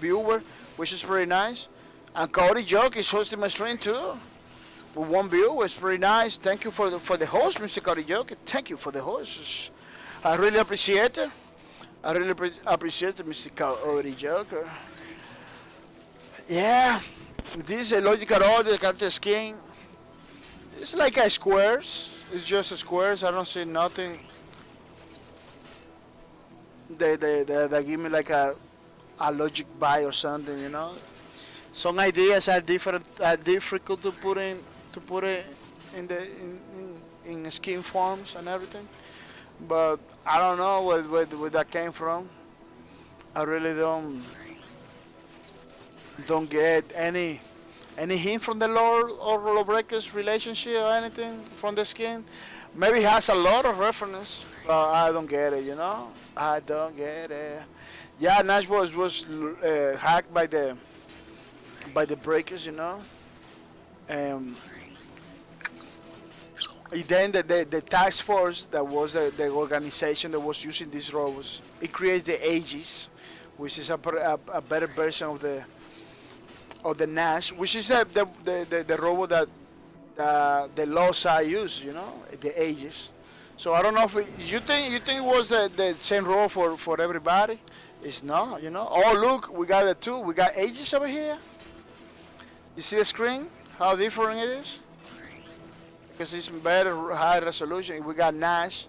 viewer, which is pretty nice. And Cody Joke is hosting my stream too. With one viewer, it's pretty nice. Thank you for the host, Mr. Cody Joke. Thank you for the host. I really appreciate it. I really appreciate it, Mr. Cody Joker. Yeah, this is a logical order. Got the skin. It's like a squares. It's just a squares. I don't see nothing. They give me like a logic buy or something, you know. Some ideas are difficult to put in in skin forms and everything. But I don't know where that came from. I really don't get any hint from the Lord or Lawbreakers relationship or anything from the skin. Maybe it has a lot of reference, but I don't get it, you know. I don't get it. Yeah, Nash was hacked by the breakers, you know. And then the task force that was the organization that was using these robots, it creates the Aegis, which is a better version of the Nash, which is the robot that the Loci use, you know, the Aegis. So I don't know if you think it was the same role for everybody. It's not, you know. Oh look, we got the two. We got Aegis over here. You see the screen? How different it is? Because it's better high resolution. We got Nash.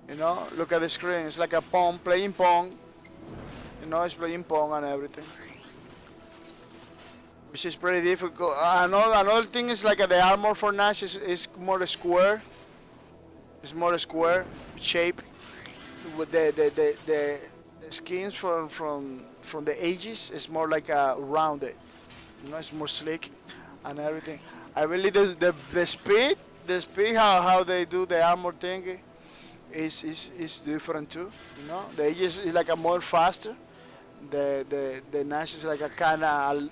You know, look at the screen. It's like a Pong, playing Pong. You know, it's playing Pong and everything. Which is pretty difficult. Another thing is like the armor for Nash is more square. It's more square shape with the skins from the ages is more like a rounded. You know, it's more slick and everything. I believe the speed how they do the armor thing is different too. You know, the ages is like a more faster. The Nash is like a kind of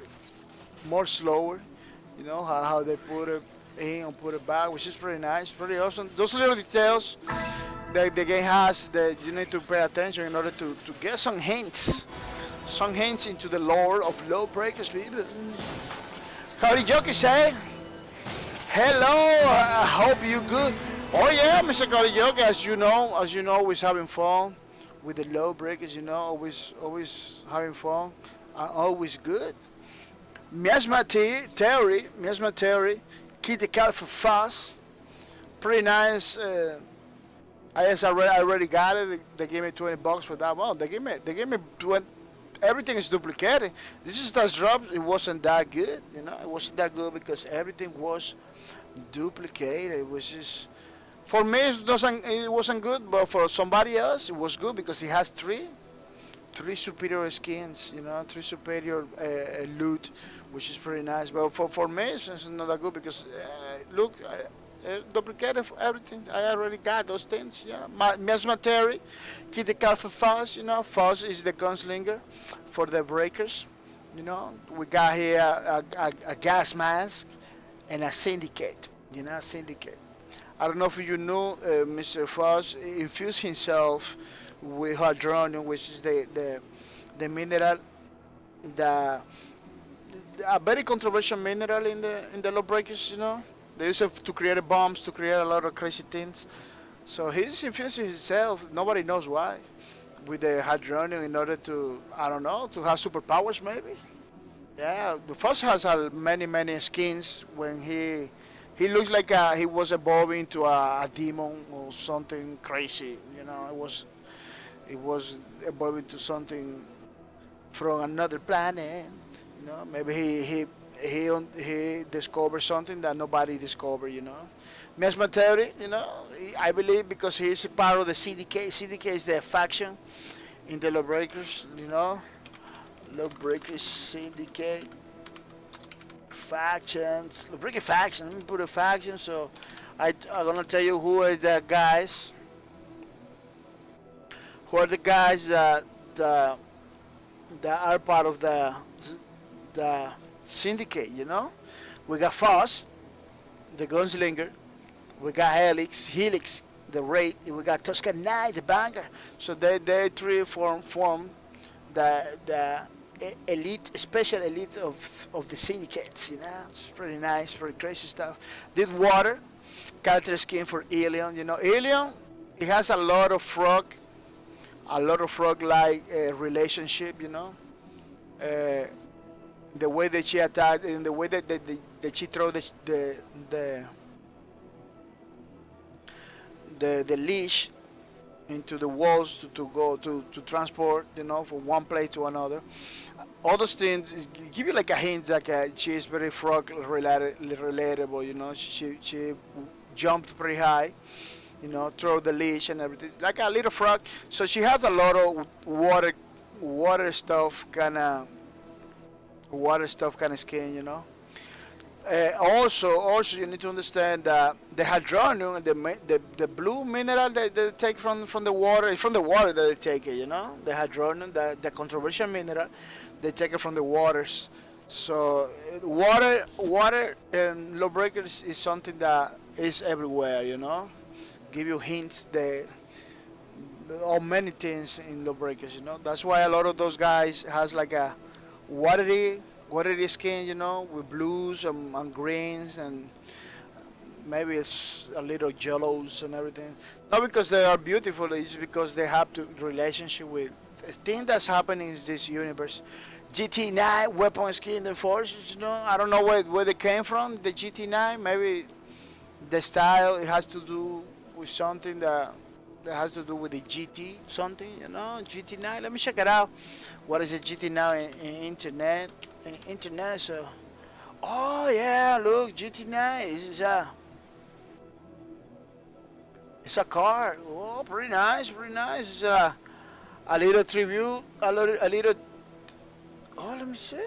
more slower. You know how they put it in and put it back, which is pretty nice, pretty awesome. Those little details that the game has that you need to pay attention in order to get some hints into the lore of Lawbreakers, people. Howdy, Jockey say. Hello, I hope you good. Oh yeah, Mr. Cody Jockey, as you know, always having fun with the Lawbreakers. You know, always having fun, always good. Miasma theory, keep the car for fast. Pretty nice. I guess I already got it. They gave me $20 for that one. They gave me 20. Everything is duplicated. This is that drops. It wasn't that good. You know, it wasn't that good because everything was duplicated. It was just for me. It wasn't good, but for somebody else, it was good because he has three superior skins. You know, three superior loot, which is pretty nice. But for me, it's not that good because look. Duplicated everything. I already got those things. Yeah, Miasma theory, keep the car for fast. You know, fast is the gunslinger for the breakers. You know, we got here a gas mask and a syndicate. You know, syndicate. I don't know if you knew, Mr. Frost infused himself with hydronium, which is the mineral, a very controversial mineral in the Lawbreakers. You know. They use it to create bombs, to create a lot of crazy things. So he's infusing himself, nobody knows why, with the hydronium in order to, I don't know, to have superpowers maybe. Yeah, the first has many skins when he looks like he was evolving to a demon or something crazy. You know, it was evolving to something from another planet. You know, maybe he discovered something that nobody discovered, you know. Mesmer theory, you know, I believe because he's a part of the CDK. CDK is the faction in the Lawbreakers, you know. Lawbreakers Syndicate factions. Lawbreaker faction. Let me put a faction. So I'm gonna tell you who are the guys. Who are the guys that are part of the syndicate, you know. We got Foss, the gunslinger. We got Helix, the raid. We got Tuscan Knight, the banker. So they three form the elite, special elite of the syndicates. You know, it's pretty nice, pretty crazy stuff. Did water character skin for Alien. You know, Alien. It has a lot of frog-like relationship. You know. The way that she attacked and the way that she throw the leash into the walls to go to transport, you know, from one place to another. All those things give you like a hint that she is very frog relatable, you know. She jumped pretty high, you know, throw the leash and everything like a little frog. So she has a lot of water stuff kind of skin, you know. Also, you need to understand that the hydronium, the blue mineral that they take from the water, it's from the water that they take it, you know. The hydronium, the controversial mineral, they take it from the waters. So water and Lawbreakers is something that is everywhere, you know. Give you hints on many things in Lawbreakers, you know. That's why a lot of those guys has like a watery skin, you know, with blues and greens and maybe it's a little yellows and everything. Not because they are beautiful, it's because they have to relationship with a thing that's happening in this universe. GT9 weapon skin, the forces, you know, I don't know where they came from. The GT9, maybe the style it has to do with something that has to do with the GT something, you know, GT9. Let me check it out. What is a GT now in internet? Internet. So, oh yeah, look, GT9 it's a car. Oh, pretty nice, pretty nice. It's a little tribute, a little. Oh, let me see.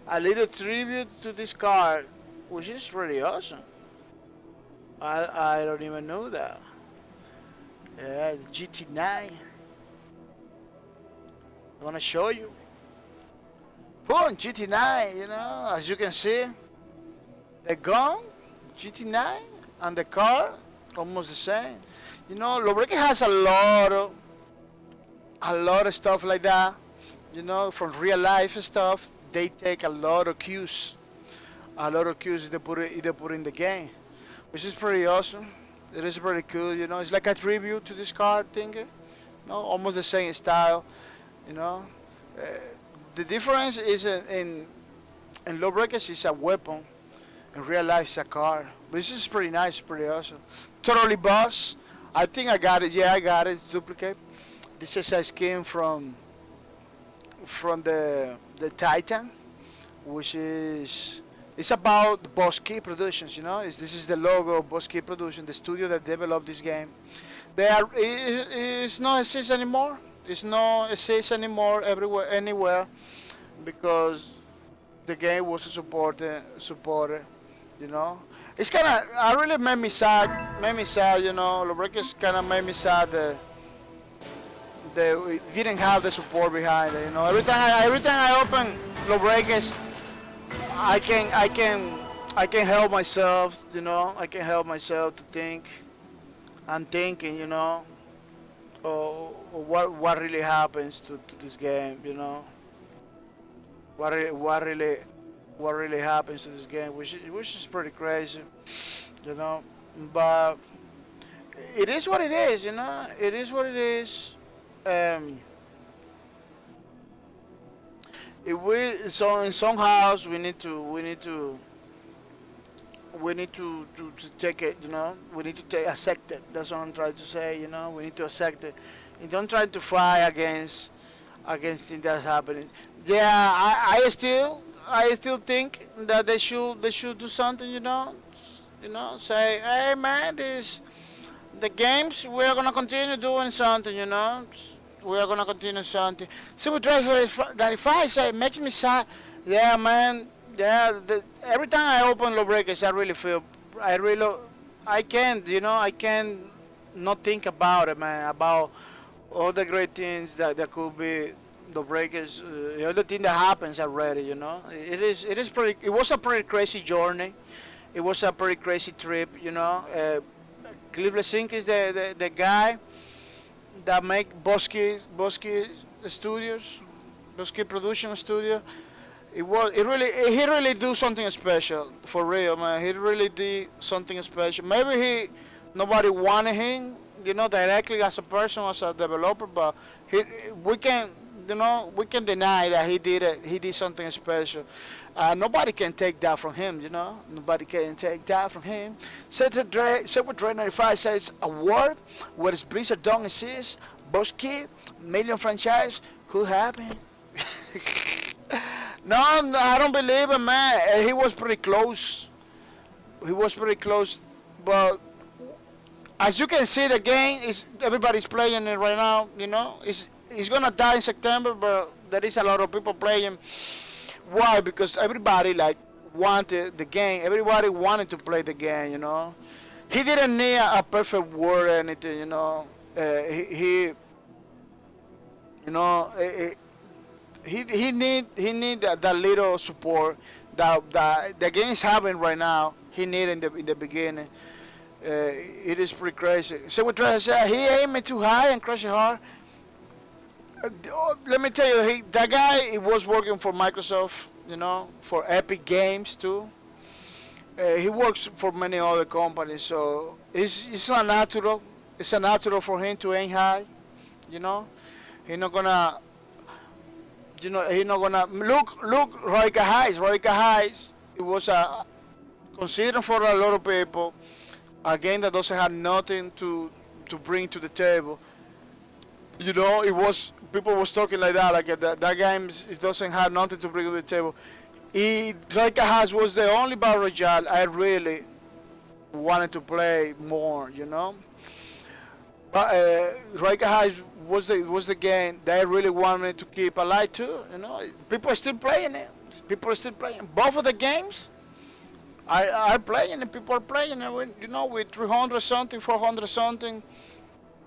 A little tribute to this card, which is really awesome. I don't even know that. Yeah, the GT9. I wanna show you. Boom, GT9. You know, as you can see, the gun, GT9, and the car, almost the same. You know, Lawbreakers has a lot of stuff like that. You know, from real life stuff. They take a lot of cues. They put in the game, which is pretty awesome. It is pretty cool. You know, it's like a tribute to this card thing. You know, almost the same style. You know, the difference is in Lawbreakers is a weapon. In real life, it's a car. But this is pretty nice, pretty awesome. Totally boss. I think I got it. Yeah, I got it. It's duplicate. This is a skin from the Titan, which is it's about Boss Key Productions. You know, this is the logo of Boss Key Productions, the studio that developed this game. It's not exist anymore. It's not exist anymore anywhere because the game wasn't supported. You know, it's kind of I really made me sad. You know, Lawbreakers kind of made me sad. They didn't have the support behind it. You know, every time I open Lawbreakers, I can help myself. You know, I can help myself to think. I'm thinking, you know, what really happens to this game. You know, what really happens to this game, which is pretty crazy. You know, but it is what it is. You know, it is what it is. In some house we need to take it, you know. We need to accept it. That's what I'm trying to say, you know. We need to accept it and don't try to fight against things that's happening. Yeah, I still think that they should do something, you know. You know, say, hey man, the games, we are gonna continue doing something, you know. We are gonna continue something. See what Dress 95 say, it makes me sad. Yeah, man. Yeah, every time I open Lawbreakers, I can't, you know, I can't not think about it, man. About all the great things that could be Lawbreakers, the other thing that happens already, you know. It was a pretty crazy journey. It was a pretty crazy trip, you know. Cleveland Sink is the guy that make Bosky Studios, Bosky Production Studio. He really do something special for real, man. He really did something special. Maybe nobody wanted him, you know, directly as a person, as a developer, but we can deny that he did it. He did something special. Nobody can take that from him, you know. Nobody can take that from him. Separate Dre 95 says a world where Blizzard don't exist. Bosky, million franchise, could happen. No, I don't believe it, man. He was pretty close. But as you can see, the game is everybody's playing it right now. You know, it's gonna die in September, but there is a lot of people playing. Why? Because everybody wanted the game. Everybody wanted to play the game. You know, he didn't need a perfect word or anything. You know, he need that little support that the game is having right now. He needed in the beginning. It is pretty crazy. So what Trey said, he aimed too high and crashed hard. Let me tell you, that guy he was working for Microsoft, you know, for Epic Games too. He works for many other companies, so it's a natural. It's a natural for him to aim high, you know. He's not gonna look Roika Heights. Roika Heights, it was considered for a lot of people a game that doesn't have nothing to bring to the table. You know, people was talking like that, like that game it doesn't have nothing to bring to the table. Roika Heights was the only battle royale I really wanted to play more. You know, But Riker High was the game they really wanted to keep alive too. You know, people are still playing it. People are still playing both of the games. I playing and people are playing it. You know, with 300 something, 400 something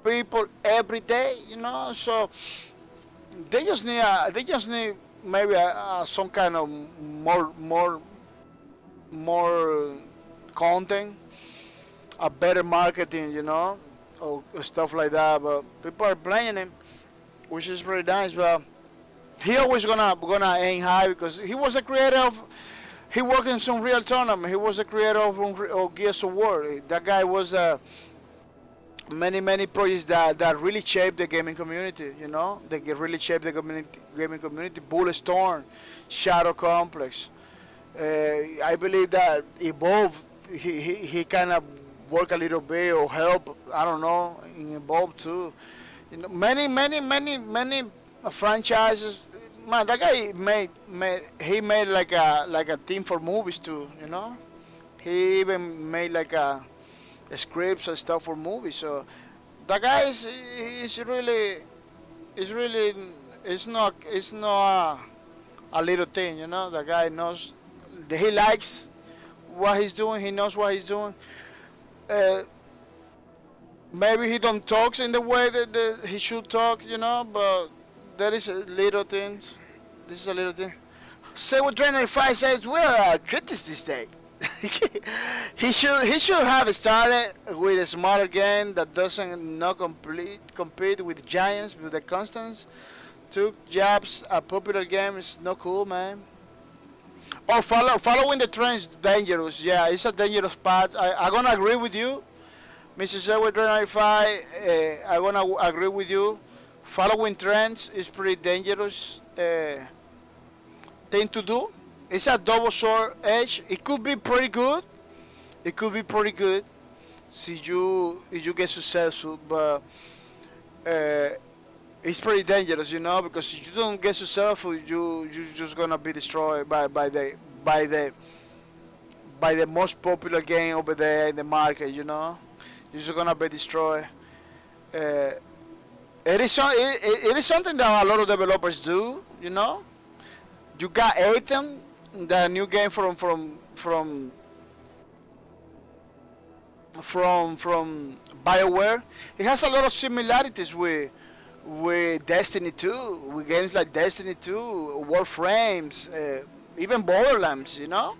people every day. You know, so they just need maybe some kind of more content, a better marketing, you know, or stuff like that. But people are playing him, which is pretty nice. But he always gonna aim high because he was a creator of. He worked in some real tournament. He was a creator of Gears of War. That guy was many projects that really shaped the gaming community. You know, they really shaped the gaming community. Bulletstorm, Shadow Complex. I believe that evolved. He kind of work a little bit or help. I don't know. Involved too. You know, many franchises. Man, that guy made like a theme for movies too. You know, he even made like a scripts and stuff for movies. So that guy is really it's not a little thing. You know, the guy knows. He likes what he's doing. He knows what he's doing. Maybe he don't talk in the way that he should talk, you know, but there is a little things. This is a little thing. Say what Trainer 5 says, we're critics this day. he should have started with a smaller game that doesn't not compete with giants with the constants. Took jabs. A popular game is not cool, man. Oh, following the trends dangerous. Yeah, it's a dangerous path. I'm gonna agree with you, Mrs. Edward 95. I'm gonna agree with you. Following trends is pretty dangerous thing to do. It's a double sword edge. It could be pretty good. It could be pretty good if you get successful, but it's pretty dangerous, you know, because if you don't get successful, you're just gonna be destroyed by the most popular game over there in the market, you know. You're just gonna be destroyed. It is something that a lot of developers do, you know. You got Anthem, the new game from BioWare. It has a lot of similarities with Destiny 2, with games like Destiny 2, Warframes, even Borderlands, you know.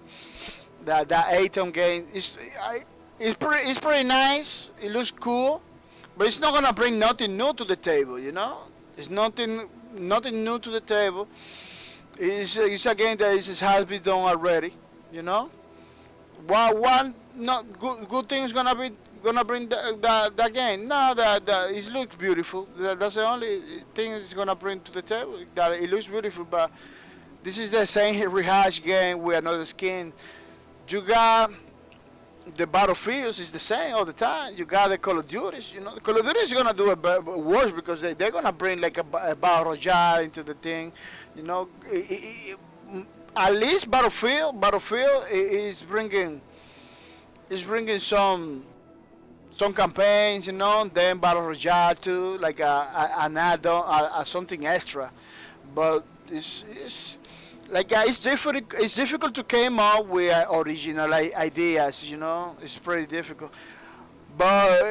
That Atom game is it's pretty nice. It looks cool, but it's not gonna bring nothing new to the table, you know. It's nothing new to the table. It's a game that has been done already, you know. One not good thing is gonna bring that game. No, that it looks beautiful. That's the only thing it's gonna bring to the table. That it looks beautiful, but this is the same rehash game with another skin. You got the Battlefields is the same all the time. You got the Call of Duties. You know, the Call of Duty is gonna do it worse because they're gonna bring like a battle royale into the thing. You know, at least Battlefield is bringing some campaigns. You know, then battle royale too, like an add-on, something extra. But it's like it's difficult. It's difficult to come up with original ideas. You know, it's pretty difficult. But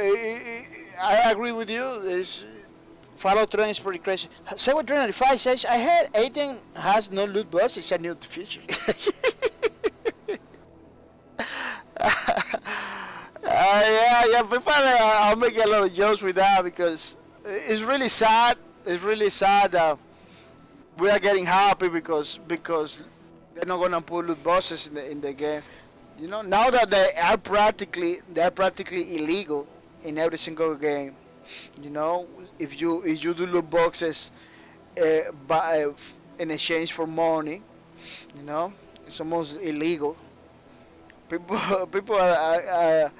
I agree with you. It's follow trend is pretty crazy. Say what Trainer 5 says. I heard 18 has no loot box. It's a new feature. Yeah. People I'll make a lot of jokes with that because it's really sad. It's really sad that we are getting happy because they're not gonna put loot boxes in the game. You know, now that they're practically illegal in every single game. You know, if you do loot boxes in exchange for money, you know, it's almost illegal. People are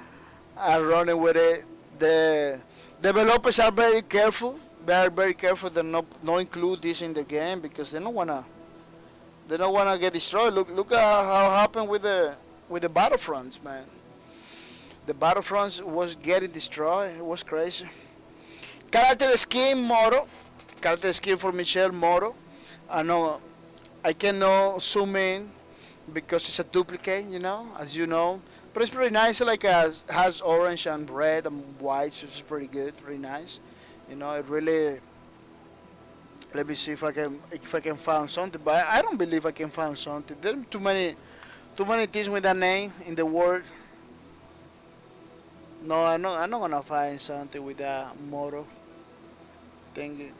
running with it. The developers are very careful. They are very careful to not include this in the game because they don't wanna get destroyed. Look at how happened with the Battlefronts, man. The Battlefronts was getting destroyed. It was crazy. Character skin Moro. Character skin for Michelle Moro. I know I cannot zoom in because it's a duplicate, as you know. But it's pretty nice. Like has orange and red and white, so it's pretty good, pretty nice. It really. Let me see if I can find something, but I don't believe I can find something. There are too many things with that name in the world. No, I'm not gonna find something with that motto thing.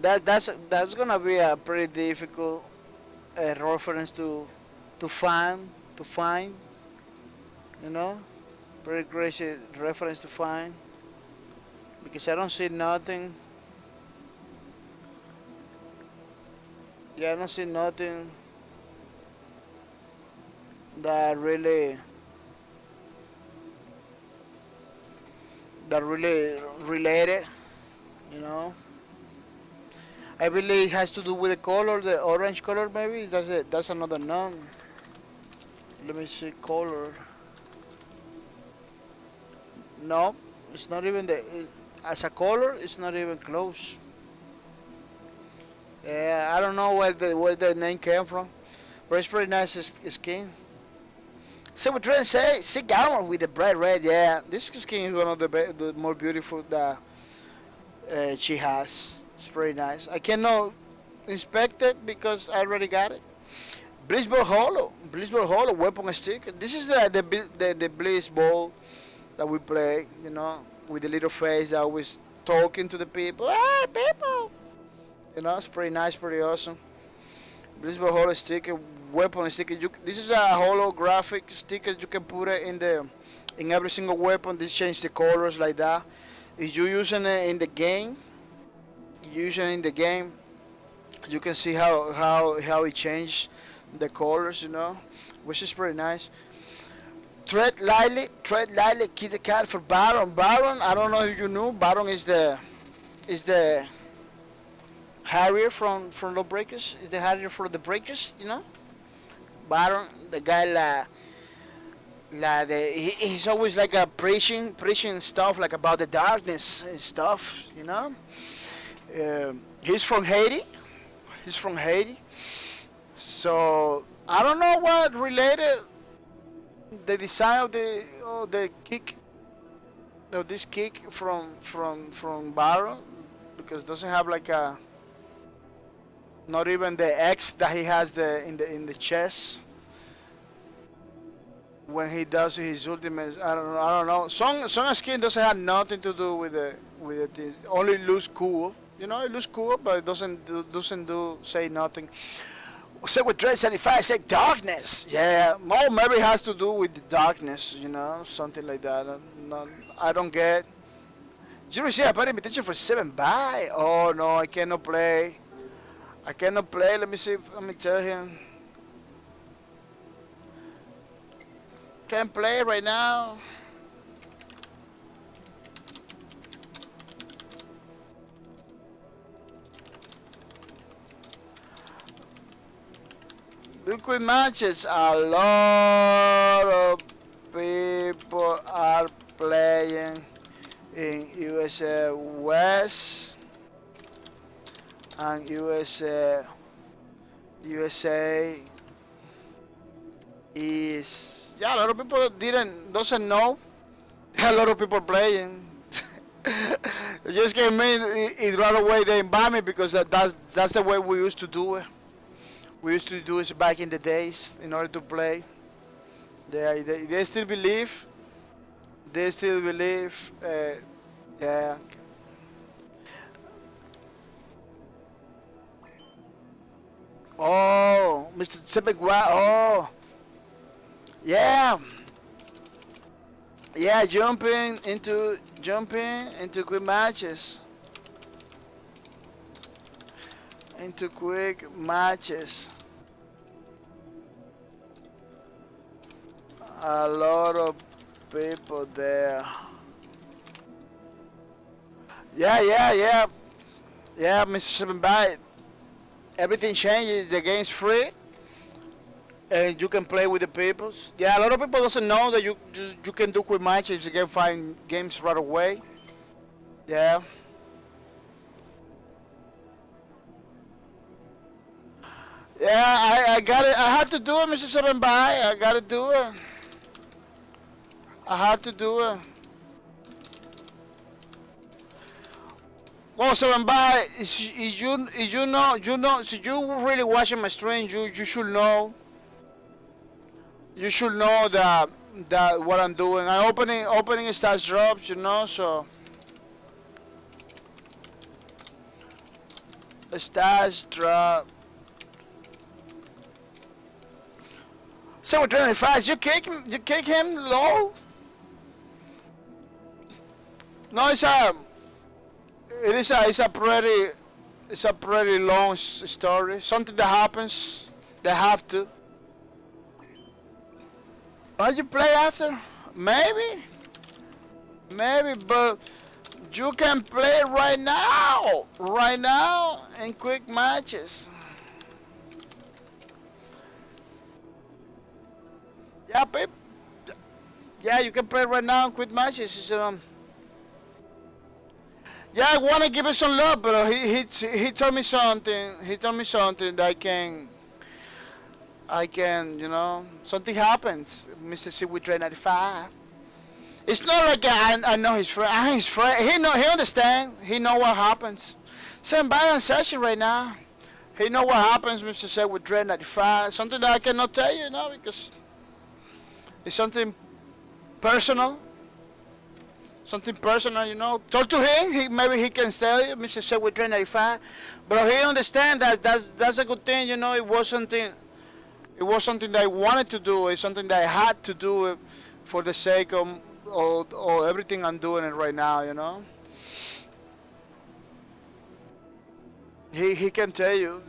That's gonna be a pretty difficult reference to find. You know, pretty crazy reference to find because I don't see nothing. Yeah, I don't see nothing that really related. You know, I believe it has to do with the color, the orange color. Maybe that's it. That's another none. Let me see color. No, it's not even as a color. It's not even close. Yeah, I don't know where the name came from, but it's pretty nice skin. So we're trying to say sick armor with the bright red. Yeah, this skin is one of the more beautiful that she has. It's pretty nice. I cannot inspect it because I already got it. Blitzball Hollow weapon sticker. This is the Blitzball that we play. With the little face that was talking to the people. Hey, people! It's pretty nice, pretty awesome. Blitzball Hollow sticker, weapon sticker. This is a holographic sticker. You can put it in every single weapon. This change the colors like that. If you using it in the game, you can see how it changed the colors. Which is pretty nice. Tread lightly, keep the card for Baron. Baron, I don't know if you knew. Baron is the Harrier from Lawbreakers. Is the Harrier for the Breakers, Baron, the guy he's always like a preaching stuff like about the darkness and stuff, He's from Haiti. So I don't know what related the design of the kick of this kick from Baron because it doesn't have like a not even the X that he has in the chest when he does his ultimate. I don't know. Song skin doesn't have nothing to do with it. Only looks cool. It looks cool, but it doesn't say nothing. So with Dread 75, say darkness. Yeah, maybe it has to do with the darkness. Something like that. I don't get. Did you receive a party invitation for 7 by? Oh no, I cannot play. Let me see. Let me tell him. Can't play right now. Liquid matches. A lot of people are playing in USA West and USA is a lot of people doesn't know. A lot of people playing. They just came in it right away. They invite me because that's the way we used to do it. We used to do it back in the days in order to play. They still believe. Yeah. Oh, Mr. Tipegwa. Oh, yeah. Yeah, jumping into quick matches. A lot of people there. Yeah, Mr. Seven Byte. Everything changes. The game's free, and you can play with the people. Yeah, a lot of people doesn't know that you can do quick matches. You can find games right away. Yeah. Yeah, I got it. I had to do it, Mr. Seven by. I got to do it. I had to do it. Well, Seven by, you know, so you really watching my stream, you should know. You should know that what I'm doing. I'm opening stats drops, you know, so stats drop. So we're doing fast. You kick him low. No, it's a pretty long story. Something that happens. They have to. How you play after? Maybe, but you can play right now in quick matches. Yeah, babe. Yeah, you can play right now in quick matches. Yeah, I wanna give it some love, but he told me something. He told me something that I can, something happens, Mr. C with 95. It's not like I know his friend. I'm his friend. He understand. He know what happens. Send by on session right now. He know what happens, Mr. C with Dread 95. Something that I cannot tell you, because it's something personal. Something personal, Talk to him. Maybe he can tell you, Mr. C with Dread 95. But he understand that's a good thing, It was something. It was something that I wanted to do. It's something that I had to do it for the sake of everything I'm doing it right now. He can tell you,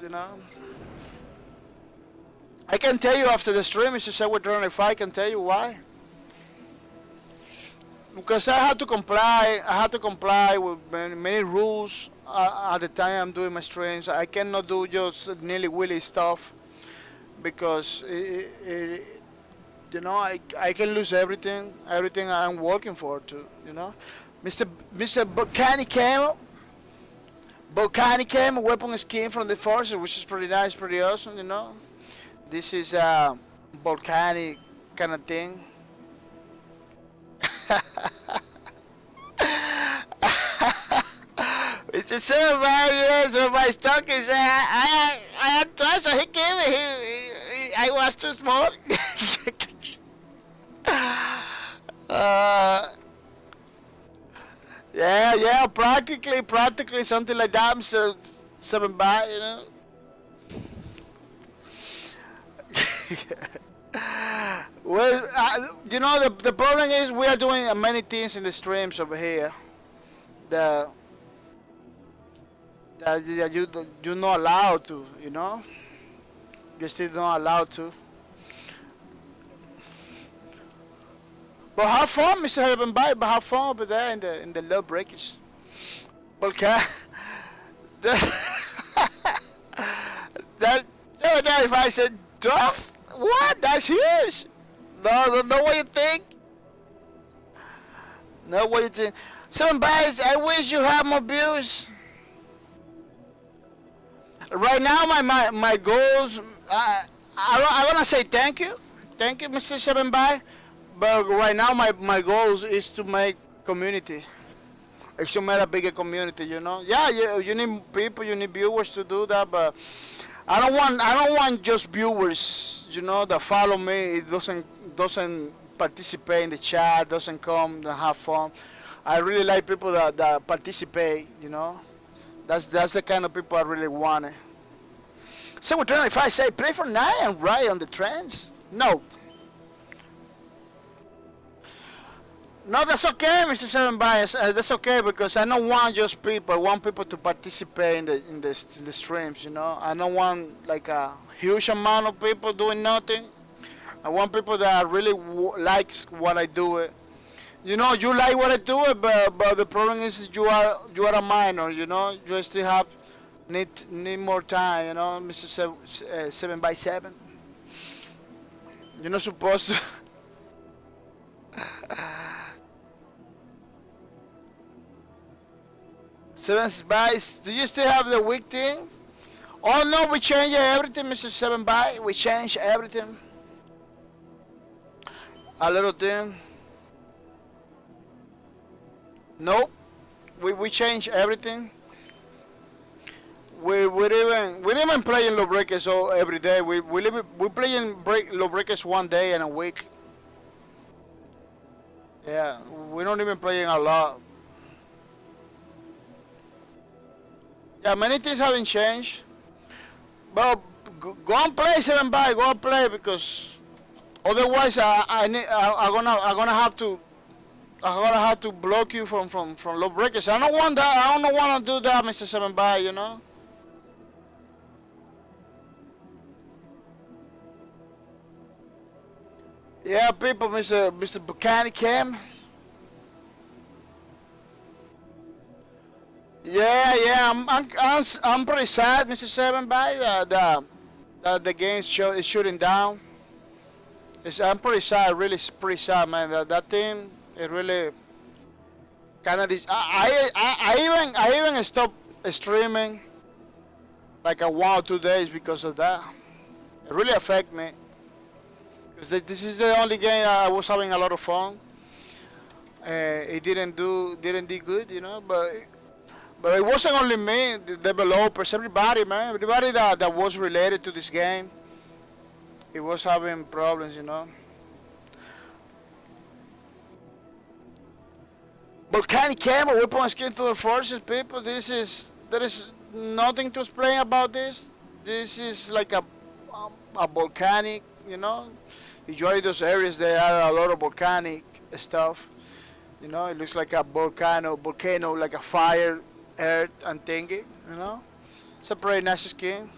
I can tell you after the stream, Mr. Say with if I can tell you why. Because I had to comply. I had to comply with many rules at the time I'm doing my streams. I cannot do just nilly-willy stuff. Because I can lose everything I'm working for too, Mr. Bocani came a weapon skin from the forces, which is pretty nice, pretty awesome, This is a volcanic kind of thing. It's the same man, so my stock is I had twice, so he gave me. I was too small. Yeah, practically something like that. Mr. Seven by, Well, the problem is we are doing many things in the streams over here. That you're not allowed to, You're still not allowed to. But have fun, Mr. Heaven by. But have fun over there in the Lawbreakers. Okay. that if I said tough, what? That's huge. No, what you think. No, what you think. Some guys, I wish you had more views. Right now, my goals. I wanna say thank you, Mr. Seven by. But right now, my goals is to make community. It's to make a bigger community, Yeah, you need people, you need viewers to do that, but I don't want just viewers, that follow me. It doesn't participate in the chat, doesn't come and have fun. I really like people that participate, That's the kind of people I really want. So if I say play for 9 and ride on the trends, no. No, that's okay, Mr. Seven Bias. That's okay because I don't want just people. I want people to participate in the streams. I don't want like a huge amount of people doing nothing. I want people that really likes what I do. You like what I do, but the problem is you are a minor. You still need more time. Mr. 7x7. You're not supposed to. Seven bytes. Do you still have the weak thing? Oh no, we changed everything, Mr. 7 byte. We changed everything. A little thing. Nope. We changed everything. We didn't even playing Lawbreakers every day. We playing Lawbreakers one day in a week. Yeah, we don't even playing a lot. Yeah, many things haven't changed. But go and play 7 by. Go and play because otherwise I'm gonna have to block you from Lawbreakers. I don't want that. I don't want to do that, Mr. 7 by. You know. Yeah, people, Mr. Buchanan came. Yeah, I'm pretty sad, Mr. Seven by the game is shooting down. I'm pretty sad, really pretty sad, man. That thing, it really kind of. I even stopped streaming like a 1 or 2 days because of that. It really affect me because this is the only game I was having a lot of fun. It didn't do good, you know, but it wasn't only me, the developers, everybody, man. Everybody that was related to this game, it was having problems, you know. Volcanic camera, weapon skin to the forces, people. There is nothing to explain about this. This is like a volcanic, you know. Usually those areas there are a lot of volcanic stuff. You know, it looks like a volcano, like a fire, earth, and thingy. You know, it's a pretty nice skin,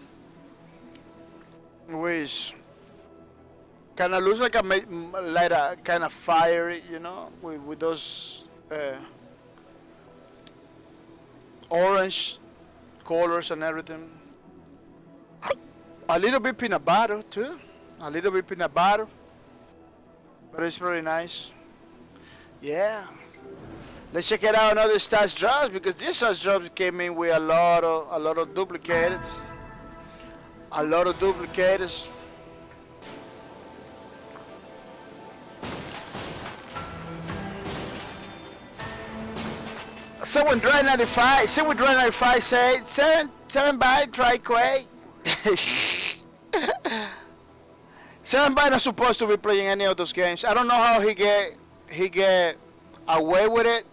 which kind of looks like a kind of fiery. You know, with those orange colors and everything. A little bit peanut butter too. A little bit peanut butter, but it's very nice. Yeah. Let's check it out another stats drops because these stats drops came in with a lot of duplicates. A lot of duplicates. Someone Dry 95 said 7 by try Quake. 7 by not supposed to be playing any of those games. I don't know how he get away with it,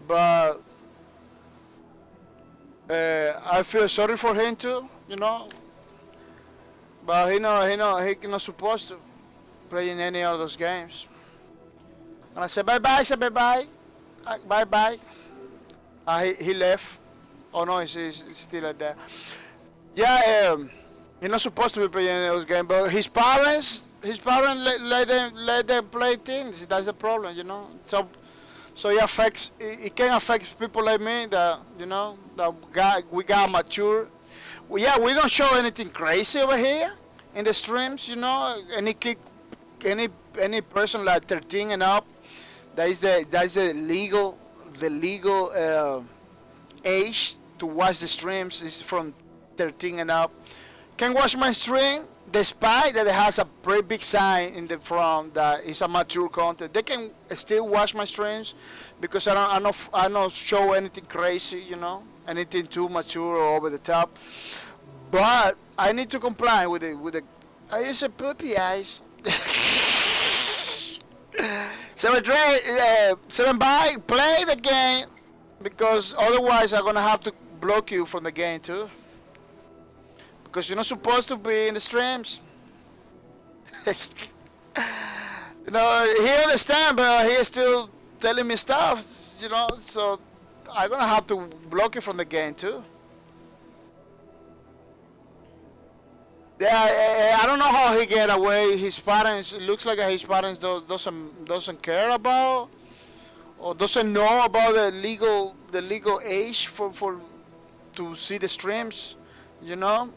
but I feel sorry for him too, you know. But he's not supposed to play in any of those games. And I said bye bye, bye bye. He left. Oh no, he's still at there. Yeah, he's not supposed to be playing any of those games, but his parents let them play things. That's the problem, you know. So it can affect people like me that, you know, we got mature. We don't show anything crazy over here in the streams, you know. Any person like 13 and up, that's the legal age to watch the streams is from 13 and up. Can watch my stream despite that it has a pretty big sign in the front that is a mature content. They can still watch my streams because I don't show anything crazy, you know, anything too mature or over the top. But I need to comply with the I use a puppy eyes. 7 by play the game because otherwise I'm gonna have to block you from the game too. Because you're not supposed to be in the streams. You know, he understands, but he's still telling me stuff, you know, so I'm gonna have to block you from the game too. Yeah, I don't know how he get away. His parents, it looks like his parents doesn't care about or doesn't know about the legal age for to see the streams, you know.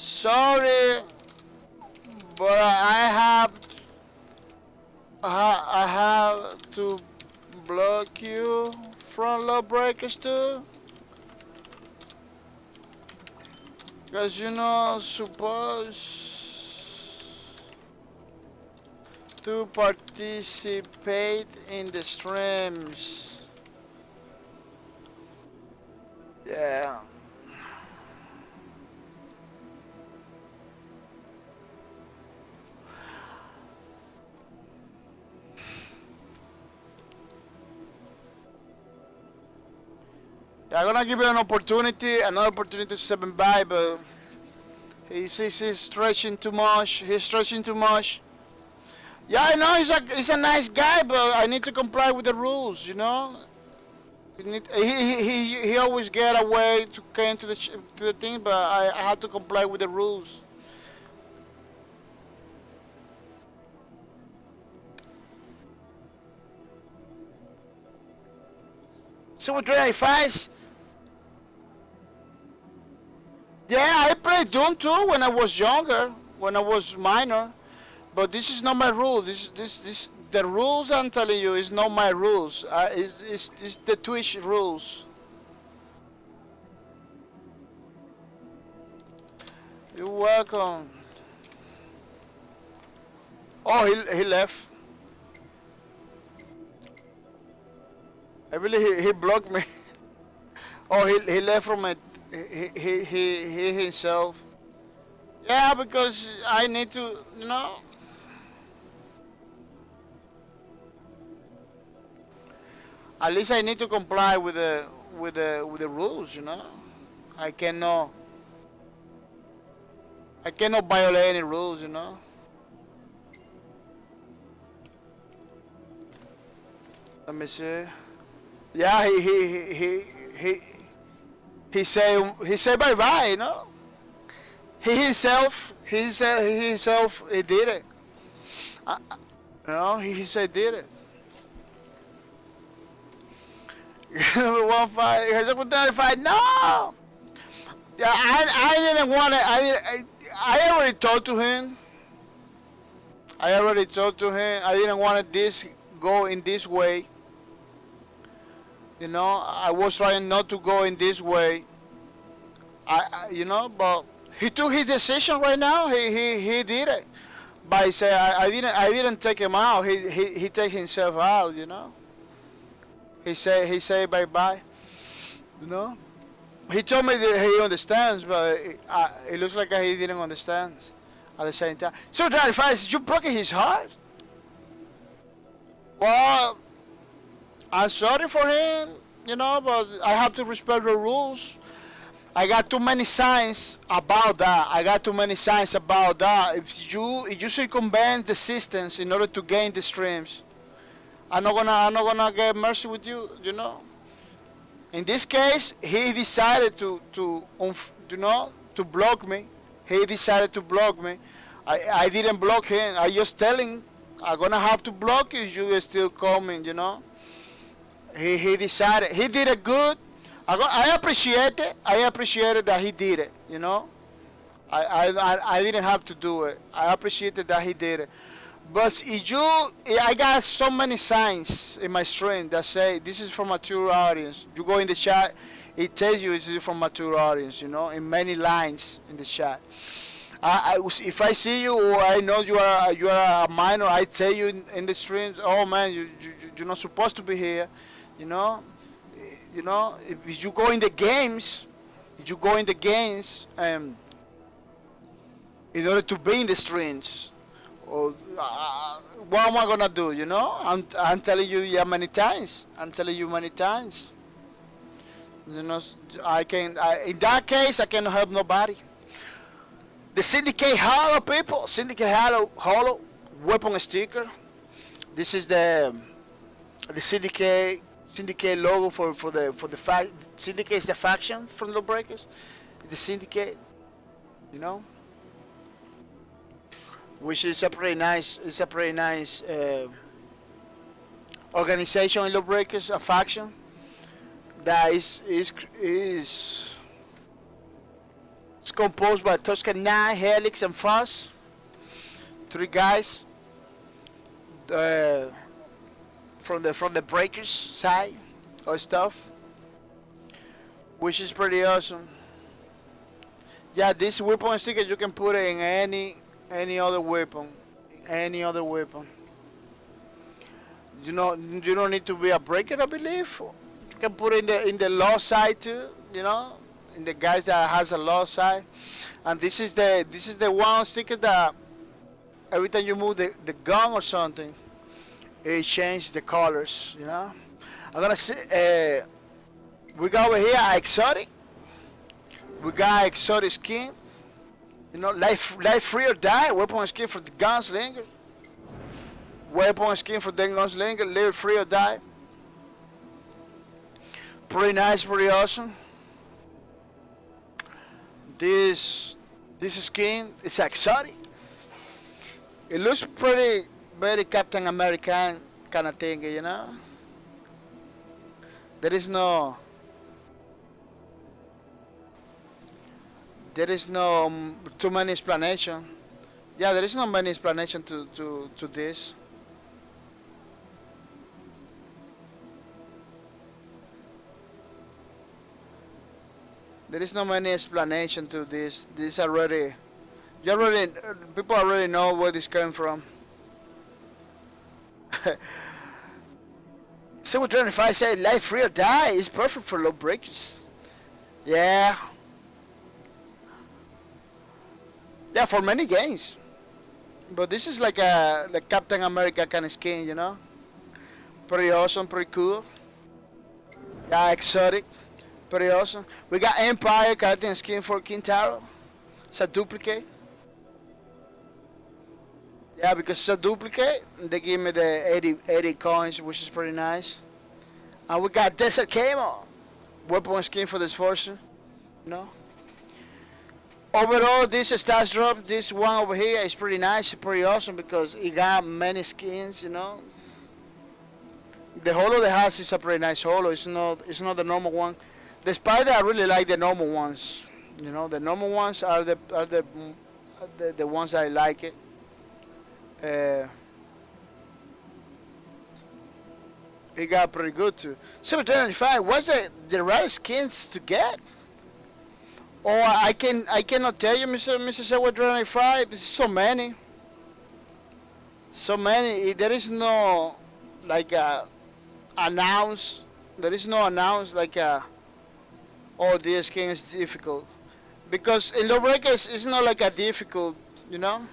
Sorry, but I have to block you from Lawbreakers too. Because you're not supposed to participate in the streams. Yeah. I'm gonna give you an opportunity, another opportunity to step by, but he's stretching too much. He's stretching too much. Yeah, I know he's a nice guy, but I need to comply with the rules. You know, he always get away to get to the thing, but I had to comply with the rules. So what do I fight? Yeah, I played Doom too when I was younger, when I was minor. But this is not my rules. This the rules I'm telling you is not my rules. It's the Twitch rules. You're welcome. Oh, he left. I really he blocked me. Oh, he left from it. He himself. Yeah, because I need to, you know. At least I need to comply with the rules, you know. I cannot I cannot violate any rules, you know. Let me see. Yeah, he said bye bye, you know. He himself he did it. You know, he said did it. One fight, he said, fight. No. Yeah, I didn't want it. I already told to him. I already told to him I didn't want it this go in this way. You know, I was trying not to go in this way. You know, but he took his decision right now. He did it. But he said I didn't take him out. He take himself out. You know. He said bye bye. You know. He told me that he understands, but it looks like he didn't understand at the same time. So, Did you broke his heart? Well, I'm sorry for him, you know, but I have to respect the rules. I got too many signs about that. If you circumvent the systems in order to gain the streams, I'm not gonna get mercy with you, you know. In this case, he decided to block me. He decided to block me. I didn't block him. I just telling I'm gonna have to block you. You are still coming, you know. He decided. He did it good. I appreciate it. I appreciated that he did it, you know. I didn't have to do it. I appreciated that he did it. But I got so many signs in my stream that say this is from mature audience. You go in the chat, it tells you it's from mature audience, you know, in many lines in the chat. If I see you or I know you are a minor, I tell you in the streams, oh man, you're not supposed to be here, you know. You know, if you go in the games, in order to be in the streams. Or, what am I gonna do? You know, I'm telling you, many times. You know, in that case, I cannot help nobody. The Syndicate Hollow people, Hollow weapon sticker. This is the Syndicate logo for the Syndicate is the faction from Lawbreakers. The Syndicate, you know. Which is a pretty nice, organization in Lawbreakers, a faction that is It's composed by Toscan 9, Helix, and Foss. 3 guys from the Breakers side or stuff, which is pretty awesome. Yeah, this weapon sticker you can put it in any other weapon, You know, you don't need to be a breaker, I believe. You can put it in the low side too. You know, in the guys that has a low side. And this is the one sticker that every time you move the gun or something, it changes the colors. You know, I'm gonna say we got over here exotic. We got exotic skin. You know, life free or die. Weapon skin for the gunslinger. Weapon skin for the gunslinger. Live free or die. Pretty nice, pretty awesome. This skin is exotic. It looks pretty, very Captain American kind of thing, you know. There is no too many explanation. Yeah, there is no many explanation to this. There is no many explanation to this. This already, people already know where this came from. So we're trying to find say life free or die is perfect for Lawbreakers. Yeah. Yeah, for many games. But this is like a Captain America kind of skin, you know. Pretty awesome, pretty cool. Yeah, exotic. Pretty awesome. We got Empire Guardian skin for Kintaro. It's a duplicate. Yeah, because it's a duplicate, they give me the 80 coins, which is pretty nice. And we got Desert Camo. Weapon skin for this fortune. You know. Overall, this stats drop, this one over here is pretty nice, pretty awesome because it got many skins, you know. The holo they has is a pretty nice holo. It's not the normal one. Despite that, I really like the normal ones. You know, the normal ones are the ones that I like it. It got pretty good too. 725. What's the rarest skins to get? Oh, I cannot tell you, Mr. 725. There's so many. So many. There is no like announce. There is no announce like oh, this skin is difficult. Because in Lawbreakers it's not like a difficult, you know,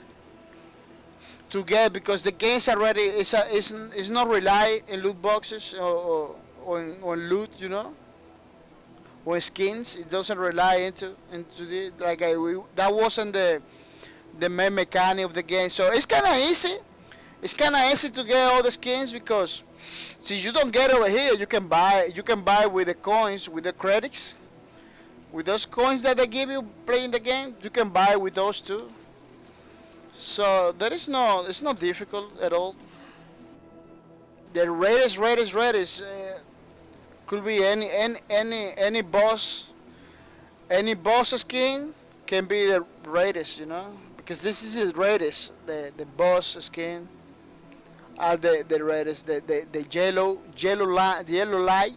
to get because the game's already is not rely in loot boxes or on loot, you know, or skins. It doesn't rely into the like that wasn't the main mechanic of the game. So it's kind of easy. It's kind of easy to get all the skins because since you don't get over here, you can buy with the coins, with the credits. With those coins that they give you playing the game, you can buy with those too. So it's not difficult at all. The rarest could be any boss skin can be the rarest, you know, because this is the rarest. The boss skin are the rarest. The yellow light.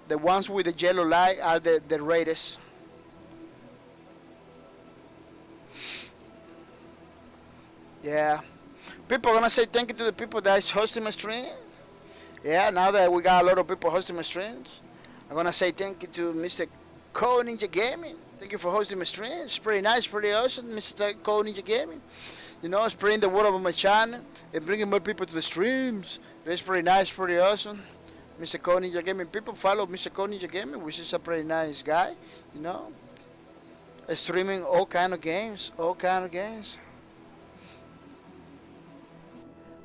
The ones with the yellow light are the rarest. Yeah. People are gonna say thank you to the people that is hosting my stream. Yeah, now that we got a lot of people hosting my streams, I'm gonna say thank you to Mr. Co Ninja Gaming. Thank you for hosting my stream. It's pretty nice, pretty awesome, Mr. Co Ninja Gaming. You know, spreading the word about my channel and bringing more people to the streams. It's pretty nice, pretty awesome. Mr. Co Ninja Gaming. People follow Mr. Co Ninja Gaming, which is a pretty nice guy, you know. Streaming all kind of games,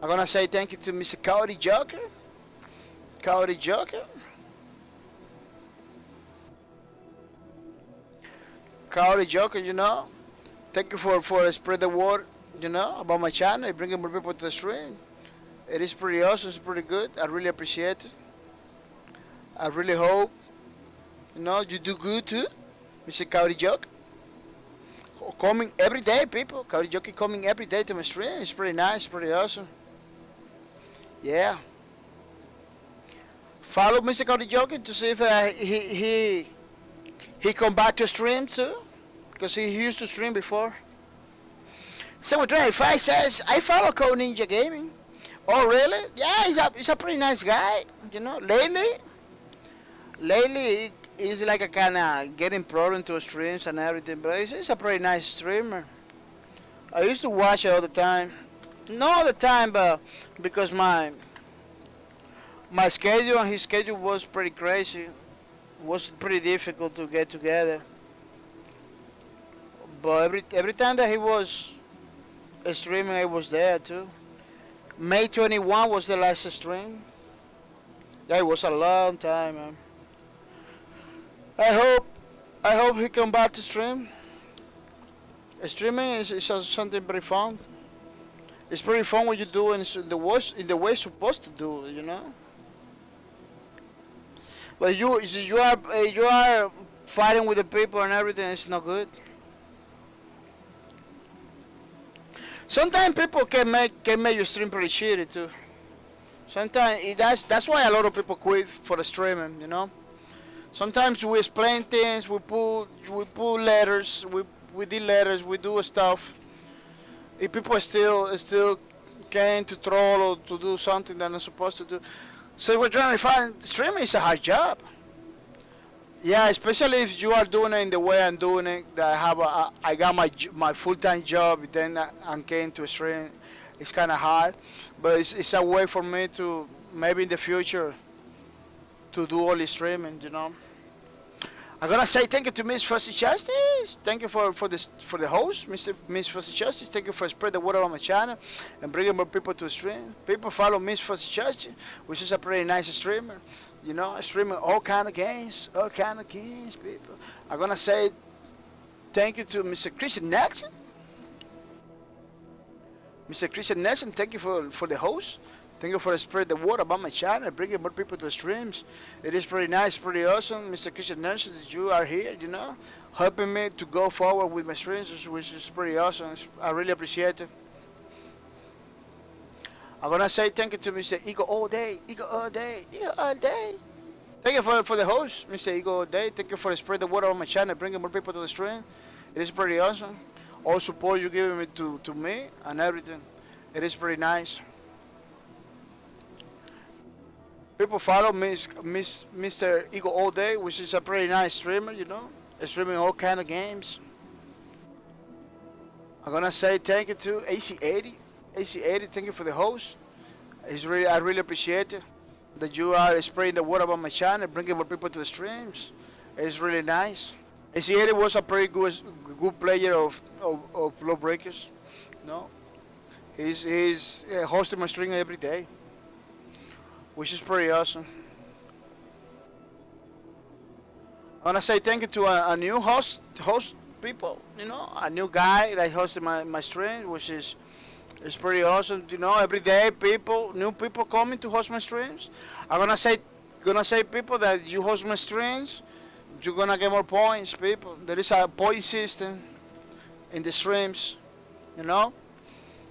I'm gonna say thank you to Mr. Cody Joker. Cody Joker, you know. Thank you for spread the word, you know, about my channel, bringing more people to the stream. It is pretty awesome, it's pretty good. I really appreciate it. I really hope, you know, you do good too, Mr. Cody Joker. coming every day, people. Karaoke coming every day to my stream. It's pretty nice, pretty awesome. Yeah. Follow Mr. Karaoke to see if he come back to stream too, because he used to stream before. So if I says I follow Code Ninja Gaming. Oh really? Yeah, he's a pretty nice guy. You know, lately he's like a kind of getting problem to streams and everything, but he's a pretty nice streamer. I used to watch it all the time. Not all the time, but because my schedule and his schedule was pretty crazy. It was pretty difficult to get together. But every time that he was streaming, I was there too. May 21 was the last stream. That was a long time, man. I hope he come back to stream. Streaming is something pretty fun. It's pretty fun when you do it in the way it's supposed to do, you know. But you are fighting with the people and everything. It's not good. Sometimes people can make your stream pretty shitty too. Sometimes that's why a lot of people quit for the streaming, you know. Sometimes we explain things, we pull letters, we did letters, we do stuff. If people still came to troll or to do something they're not supposed to do. So we're trying to find streaming is a hard job. Yeah, especially if you are doing it in the way I'm doing it. That I got my full-time job, then I came to stream. It's kind of hard, but it's a way for me to maybe in the future to do all the streaming, you know. I'm gonna say thank you to Miss Fussy Justice. Thank you for the host, Miss Fussy Justice. Thank you for spread the word on my channel and bringing more people to stream. People follow Miss Fussy Justice, which is a pretty nice streamer. You know, streaming all kind of games, people. I'm gonna say thank you to Mr. Christian Nelson. Mr. Christian Nelson, thank you for the host. Thank you for spread the word about my channel, bringing more people to the streams. It is pretty nice, pretty awesome. Mr. Christian Nelson, that you are here, you know, helping me to go forward with my streams, which is pretty awesome. I really appreciate it. I'm gonna say thank you to Mr. Eagle all day. Thank you for the host, Mr. Eagle all day. Thank you for spread the word on my channel, bringing more people to the stream. It is pretty awesome. All support you giving me to me and everything. It is pretty nice. People follow Mr. Eagle all day, which is a pretty nice streamer, you know, streaming all kind of games. I'm gonna say thank you to AC80. AC80, thank you for the host. I really appreciate it that you are spreading the word about my channel, bringing more people to the streams. It's really nice. AC80 was a pretty good player of Lawbreakers. No, he's hosting my stream every day, which is pretty awesome. I wanna say thank you to a new host people, you know, a new guy that hosted my stream, which is pretty awesome. You know, every day new people coming to host my streams. I'm gonna say people that you host my streams, you're gonna get more points, people. There is a point system in the streams, you know.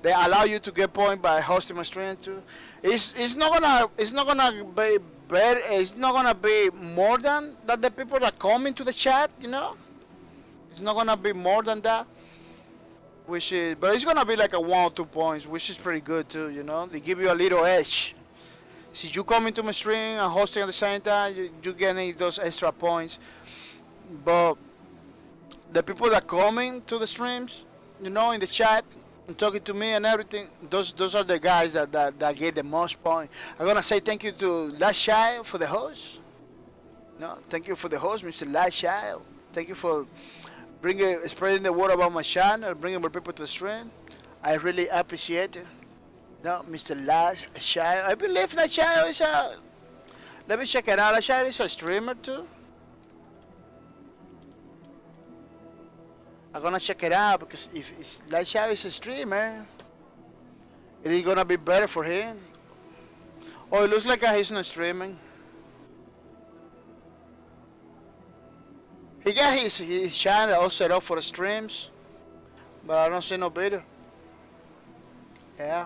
They allow you to get points by hosting my stream too. It's not gonna be better. It's not gonna be more than that the people that come into the chat, you know. It's not gonna be more than that. But it's gonna be like a 1 or 2 points, which is pretty good too, you know. They give you a little edge. Since you come into my stream and hosting at the same time, you getting those extra points. But the people that coming to the streams, you know, in the chat and talking to me and everything, those are the guys that get the most points. I'm gonna say thank you to Last Child for the host. No, thank you for the host, Mr. Last Child. Thank you for spreading the word about my channel, bringing more people to the stream. I really appreciate it. No, Mr. Last Child. I believe Last Child is a. Let me check it out. Last Child is a streamer too. I'm gonna check it out because if Last Child is a streamer, it is gonna be better for him. Oh, it looks like he's not streaming. He got his channel all set up for the streams. but I don't see no video. Yeah.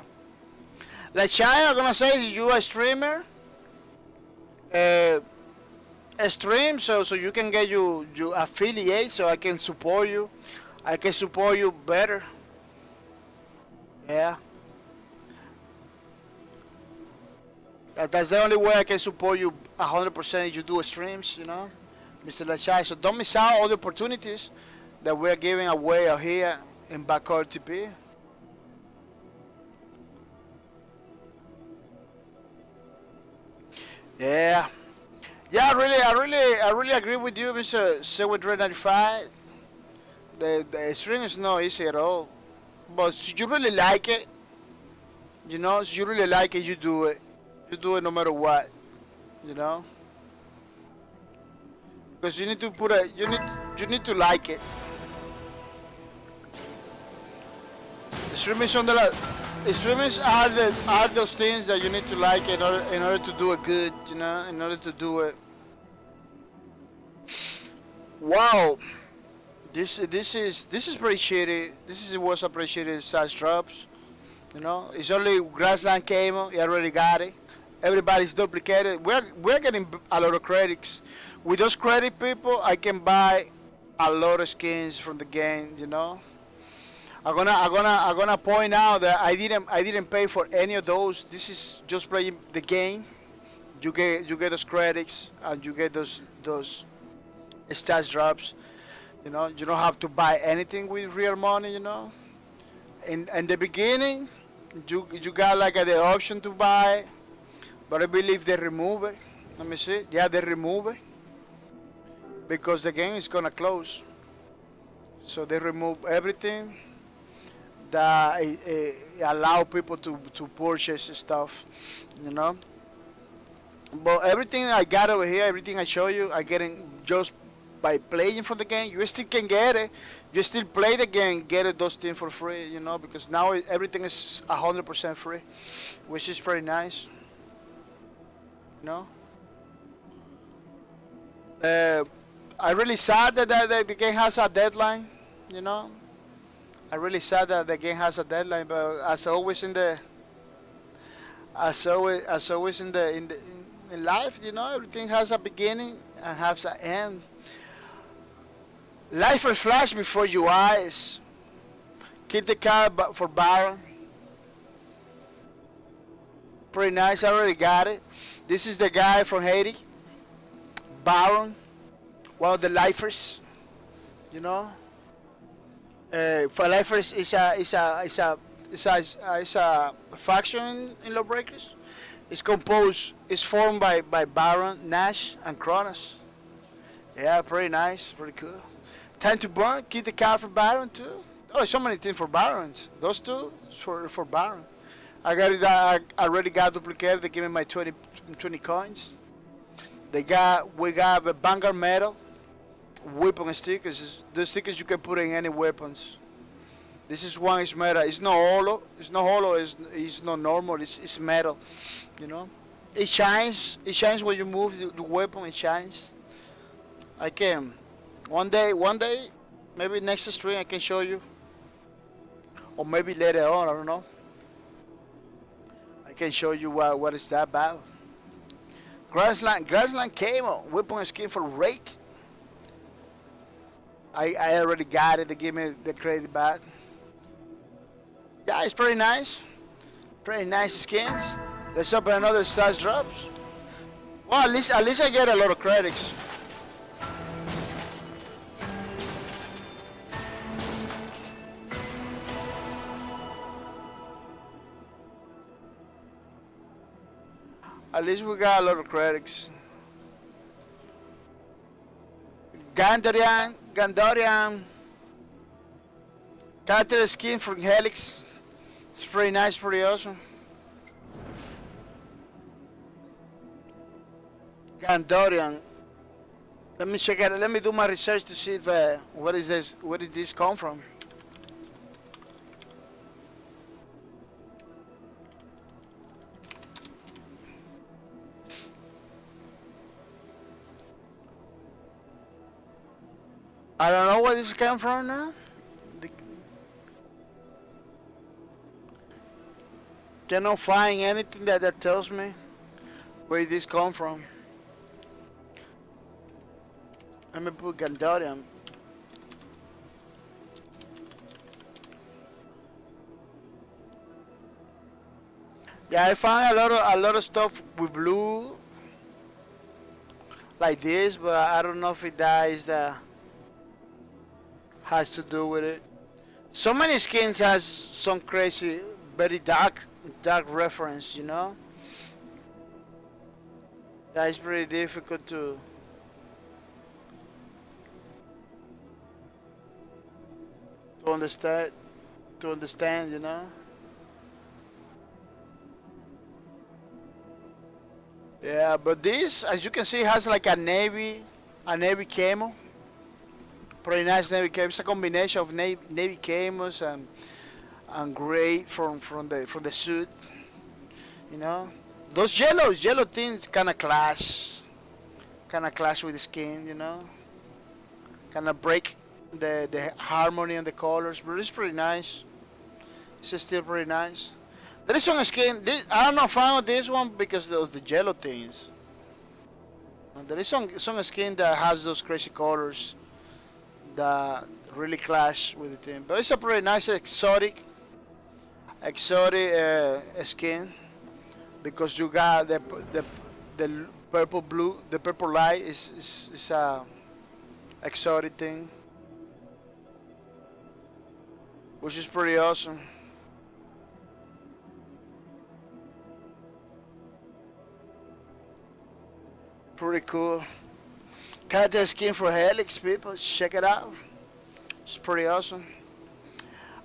Like China gonna say you a streamer, a stream so you can get you affiliate so I can support you. I can support you better. Yeah. That's the only way I can support you 100%. You do streams, Mr. Lachai. So don't miss out all the opportunities that we're giving away out here in Backcourt TP. Yeah. Yeah, I really agree with you, Mr. Sewer395. The stream is not easy at all. But you really like it, you really like it, you do it. You do it no matter what, Because you need to put you need to like it. The streamers are those things that you need to like in order to do it good, in order to do it. Wow. This is pretty shitty. This is what's appreciated size drops. It's only Grassland Camo. You already got it. Everybody's duplicated. We're getting a lot of credits. With those credit people, I can buy a lot of skins from the game. I'm gonna point out that I didn't pay for any of those. This is just playing the game. You get those credits and you get those stats drops. You don't have to buy anything with real money. In the beginning, you got like the option to buy, but I believe they remove it. Let me see. Yeah, they remove it because the game is gonna close. So they remove everything that allow people to purchase stuff. But everything I got over here, everything I show you, I getting just by playing for the game. You still can get it. You still play the game, get it, those things for free, because now everything is 100% free, which is pretty nice. I really sad that the game has a deadline. I really sad that the game has a deadline, but as always in life, everything has a beginning and has an end. Life will flash before your eyes. Keep the card for Baron. Pretty nice. I already got it. This is the guy from Haiti. Baron. One of the lifers. For lifers is a faction in Lawbreakers. It's formed by Baron, Nash, and Kronos. Yeah, pretty nice. Pretty cool. Time to burn. Keep the card for Baron too. Oh, so many things for Baron. Those two for Baron. I already got duplicated. They give me my 20 coins. We got the Vanguard medal, weapon stickers. The stickers you can put in any weapons. This is one is metal. It's not holo. It's not holo. It's not normal. It's metal. It shines. It shines when you move the weapon. It shines. I can. One day, maybe next stream I can show you, or maybe later on. I don't know. I can show you what is that about. Grassland Camo weapon skin for rate. I already got it. They give me the credit back. Yeah, it's pretty nice. Pretty nice skins. Let's open another stats drops. Well, at least I get a lot of credits. At least we got a lot of credits. Gandorian. Character skin from Helix. It's pretty nice, pretty awesome. Gandorian. Let me check it. Let me do my research to see if what is this? Where did this come from? I don't know where this came from now. Cannot find anything that tells me where this come from. Let me put Gandarium. Yeah, I found a lot of stuff with blue like this, but I don't know if that is the has to do with it. So many skins has some crazy, very dark reference, you know. That is pretty difficult to understand, you know. Yeah, but this, as you can see, has like a navy camo. Pretty nice navy camo. It's a combination of navy camos and gray from the suit. You know, those yellow things kind of clash with the skin. You know, kind of break the harmony and the colors, but it's pretty nice. It's still pretty nice. There is some skin. I don't know if I found this one because of the yellow things. There is some skin that has those crazy colors that really clash with the thing. But it's a pretty nice exotic skin because you got the purple light is a exotic thing, which is pretty awesome. Pretty cool. Got the skin for Helix, people. Check it out. It's pretty awesome.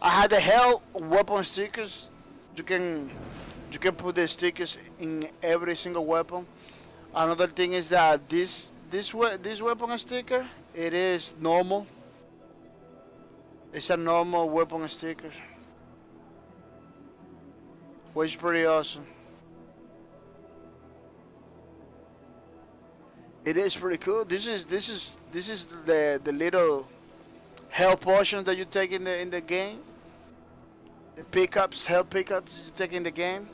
I had the Hell weapon stickers. You can put the stickers in every single weapon. Another thing is that this weapon sticker, it is normal. It's a normal weapon sticker, which is pretty awesome. It is pretty cool. This is the little health potions that you take in the game. The health pickups you take in the game.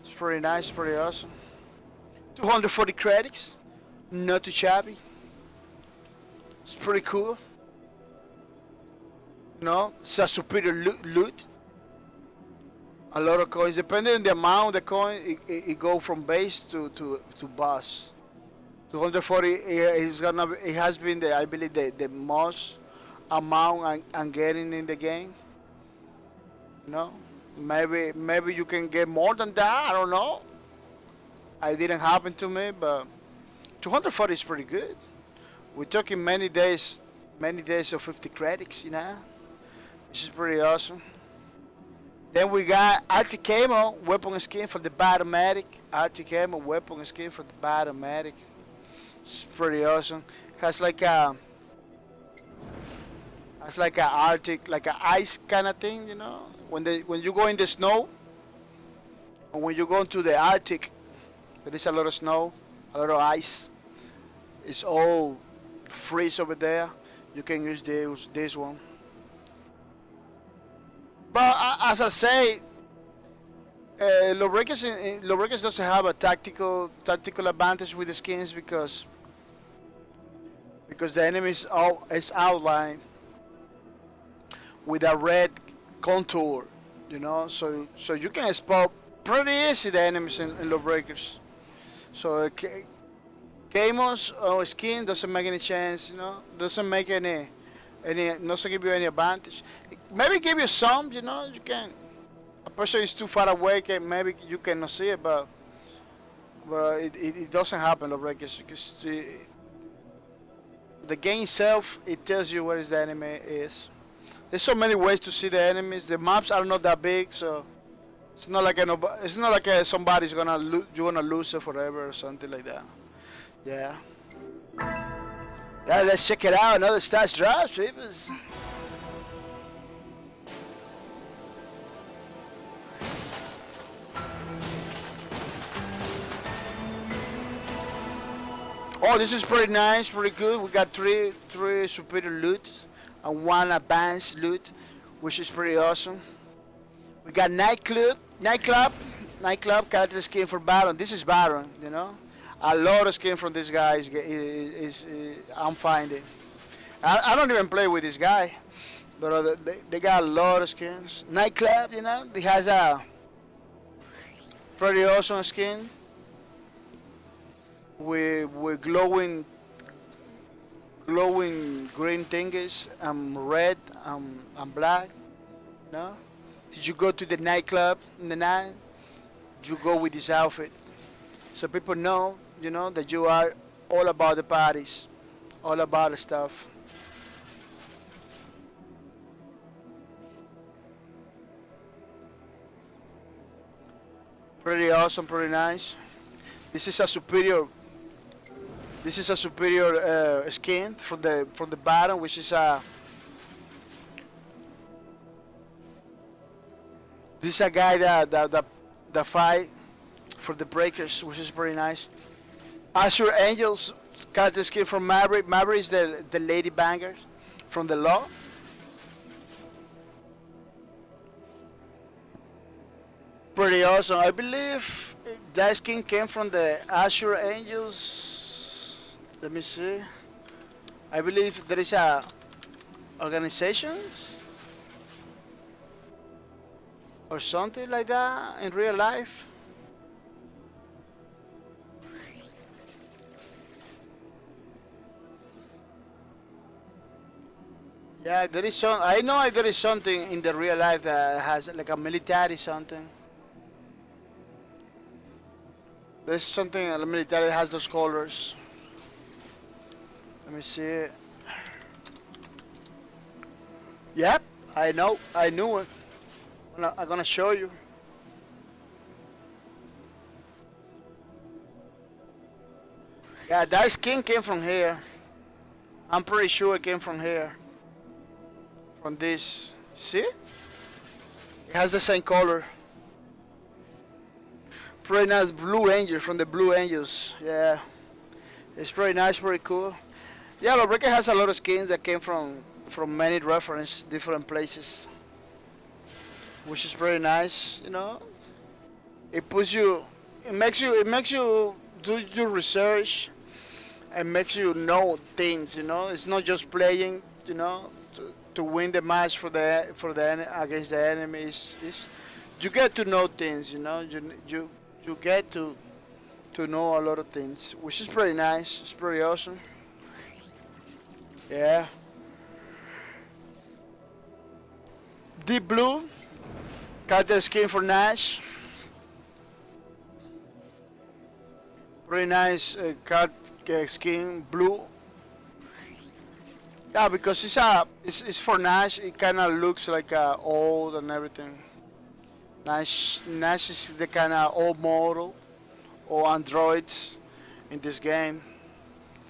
It's pretty nice, pretty awesome. 240 credits, not too shabby. It's pretty cool. You know, it's a superior loot. A lot of coins, depending on the amount of the coin, it go from base to boss. 240 it has been I believe the most amount I'm getting in the game. You know, maybe you can get more than that. I don't know. It didn't happen to me, but 240 is pretty good. We're talking many days of 50 credits, you know, which is pretty awesome. Then we got Arctic Camo weapon skin for the Batomatic. Arctic Camo weapon skin for the Batomatic. It's pretty awesome. Has like a Arctic, like a ice kind of thing, you know. When you go in the snow, and when you go into the Arctic, there is a lot of snow, a lot of ice. It's all freeze over there. You can use this one. But as I say, Lawbreakers doesn't have a tactical advantage with the skins because the enemy is outlined with a red contour, you know, so you can spot pretty easy the enemies in Lawbreakers. So Camos or skin doesn't make any chance, you know, doesn't give you any advantage. Maybe give you some, you know, you can. A person is too far away, maybe you cannot see it, but it doesn't happen, Lawbreakers, because the game itself, it tells you where the enemy is. There's so many ways to see the enemies. The maps are not that big, so it's not like somebody's you're gonna lose it forever or something like that. Yeah. Yeah, let's check it out. Another stats drop, people. Oh, this is pretty nice, pretty good. We got three superior loot and one advanced loot, which is pretty awesome. We got nightclub character skin for Baron. This is Baron, you know. A lot of skin from this guy is I'm finding. I don't even play with this guy, but they got a lot of skins. Nightclub, you know, he has a pretty awesome skin with glowing green thingies, red, and black. You know, did you go to the nightclub in the night? You go with this outfit, so people know, you know, that you are all about the parties, all about the stuff. Pretty awesome, pretty nice. This is a superior. This is a superior skin from the bottom, which is a. This is a guy that fight for the breakers, which is pretty nice. Azure Angels character skin from Maverick. Maverick is the lady banger from the Law. Pretty awesome. I believe that skin came from the Azure Angels. Let me see. I believe there is a organizations or something like that in real life. Yeah, there is some. I know there is something in the real life that has like a military something. There's something in the military that has those colors. Let me see. Yep, I know. I knew it. I'm gonna show you. Yeah, that skin came from here. I'm pretty sure it came from here. From this. See? It has the same color. Pretty nice Blue Angel from the Blue Angels. Yeah. It's pretty nice, pretty cool. Yeah, Lawbreaker has a lot of skins that came from many reference different places. Which is pretty nice, you know. It puts you it makes you do your research and makes you know things, you know. It's not just playing, you know, to win the match against the enemies. It's, you get to know things, you know. You get to know a lot of things, which is pretty nice. It's pretty awesome. Yeah. Deep Blue, got the skin for Nash. Pretty nice cut skin, blue. Yeah, because it's for Nash. It kind of looks like old and everything. Nash is the kind of old model or androids in this game.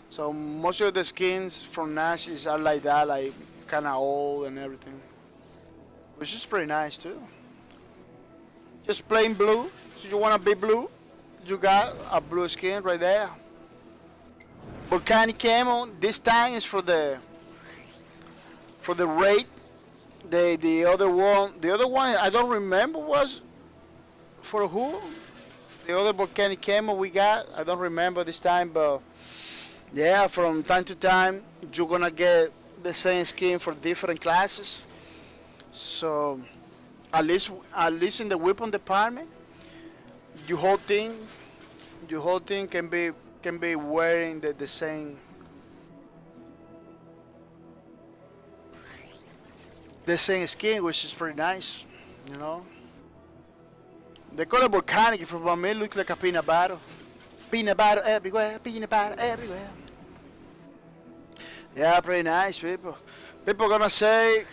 So most of the skins from Nash are like that, like kind of old and everything, which is pretty nice too. Just plain blue. So you want to be blue, you got a blue skin right there. Volcanic camo. This time is for the raid. The other one I don't remember was for who. The other volcanic camo we got, I don't remember this time, but yeah, from time to time you're gonna get the same skin for different classes. So at least in the weapon department, your whole thing can be wearing the same skin, which is pretty nice, you know. They call it volcanic. For me, it looks like a peanut butter. Peanut butter everywhere. Peanut butter everywhere. Yeah, pretty nice, people. People gonna say,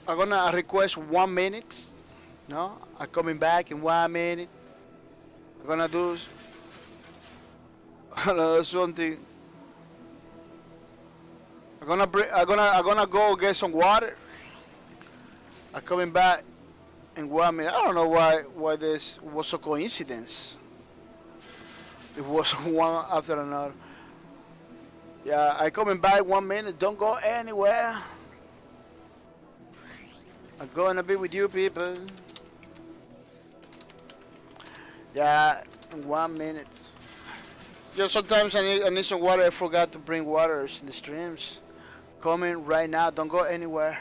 I'm gonna request 1 minute. No, I'm coming back in 1 minute. I'm gonna do something. I'm gonna go get some water. I'm coming back in 1 minute. I don't know why this was a coincidence. It was one after another. Yeah, I coming back 1 minute. Don't go anywhere. I'm gonna be with you, people. Yeah, in 1 minute. Just sometimes I need some water. I forgot to bring waters in the streams. Coming right now. Don't go anywhere.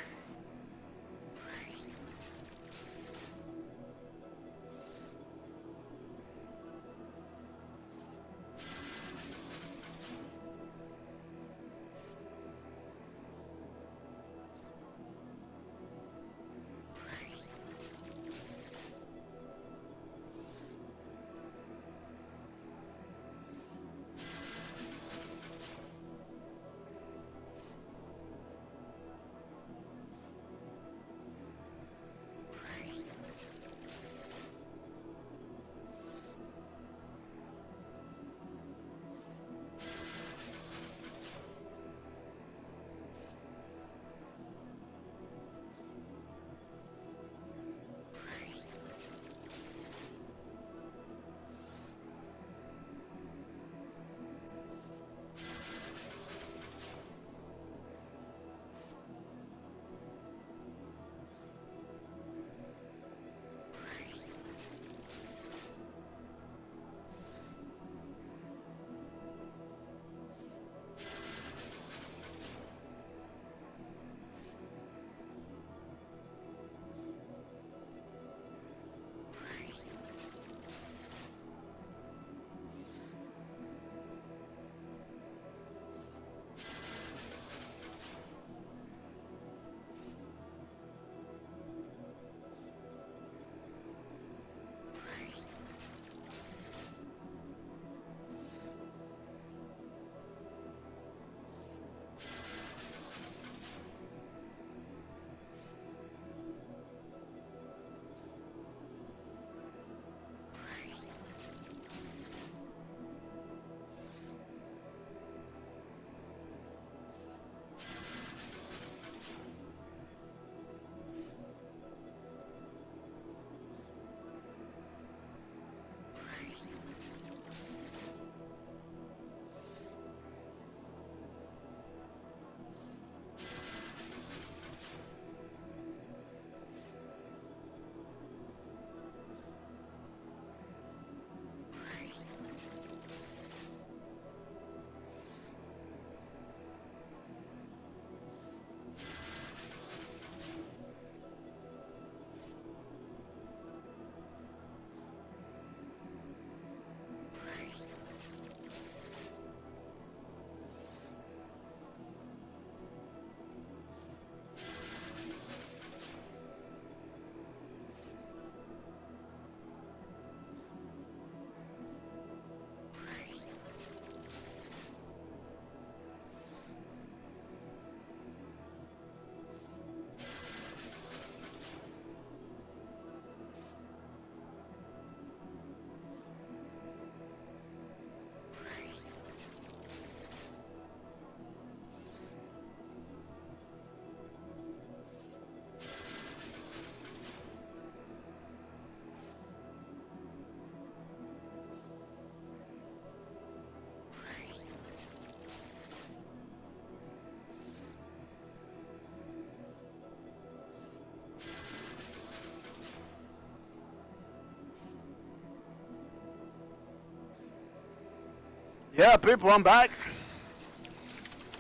Yeah, people, I'm back.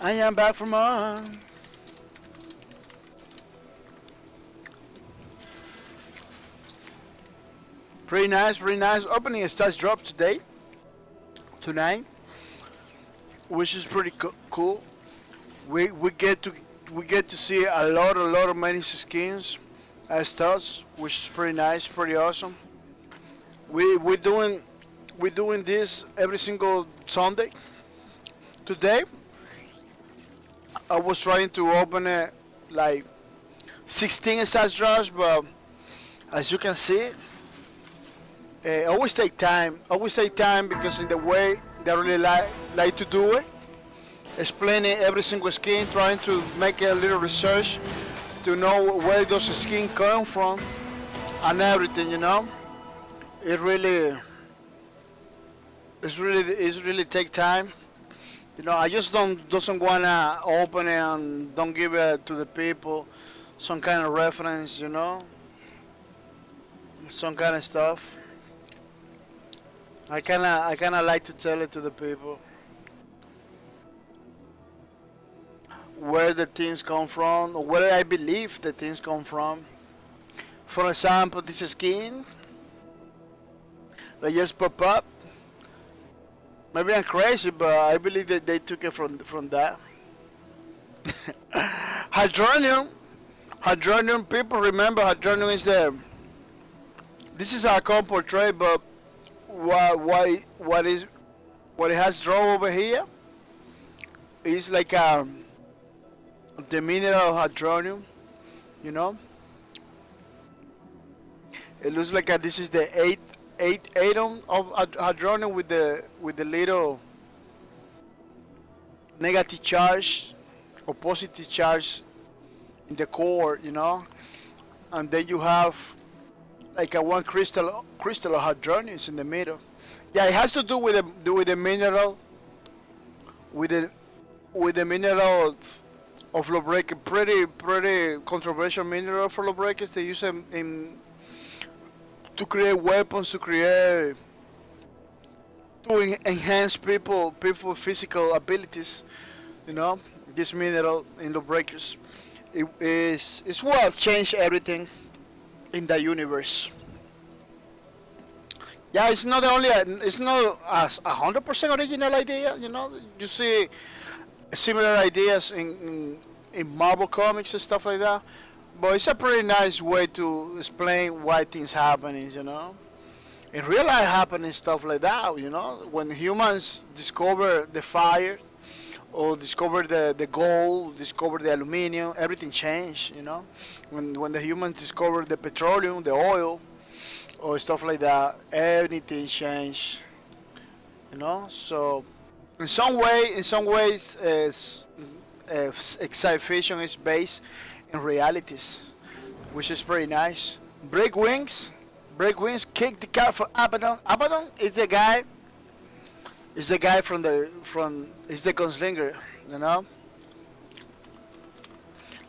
I am back from pretty nice, pretty nice. Opening starts drop today, tonight, which is pretty cool. We get to see a lot of many skins as starts, which is pretty nice, pretty awesome. We're doing this every single Sunday. Today, I was trying to open it like 16 size drops, but as you can see, always take time. Always take time because in the way they really like to do it, explaining every single skin, trying to make a little research to know where those skins come from and everything. You know, it really take time. You know, I just doesn't wanna open it and don't give it to the people some kind of reference, you know, some kind of stuff. I kinda like to tell it to the people where the things come from, or where I believe the things come from. For example, this skin they just pop up. Maybe I'm crazy, but I believe that they took it from that. Hydronium. Hydronium, people remember hydronium is the. This is our common portrait, but what it has drawn over here is like the mineral hydronium, you know. It looks like this is the eight atom of hydronium with the little negative charge or positive charge in the core, you know, and then you have like a one crystal of hydronium in the middle. Yeah, it has to do with the mineral, with the mineral of Lawbreakers. Pretty controversial mineral for Lawbreakers. They use them to create weapons, to enhance people physical abilities. You know, this mineral in Lawbreakers, it's what changed everything in the universe. Yeah, it's not only it's not as 100% original idea. You know, you see similar ideas in Marvel comics and stuff like that. But it's a pretty nice way to explain why things happening. You know, in real life happening stuff like that. You know, when humans discover the fire or discover the gold, discover the aluminum, everything changed. You know, when the humans discover the petroleum, the oil, or stuff like that, everything changed. You know, so in some ways, science fiction is based in realities, which is pretty nice. Break wings, kick the cat for Abaddon. Abaddon is the guy. Is the guy is the gunslinger, you know.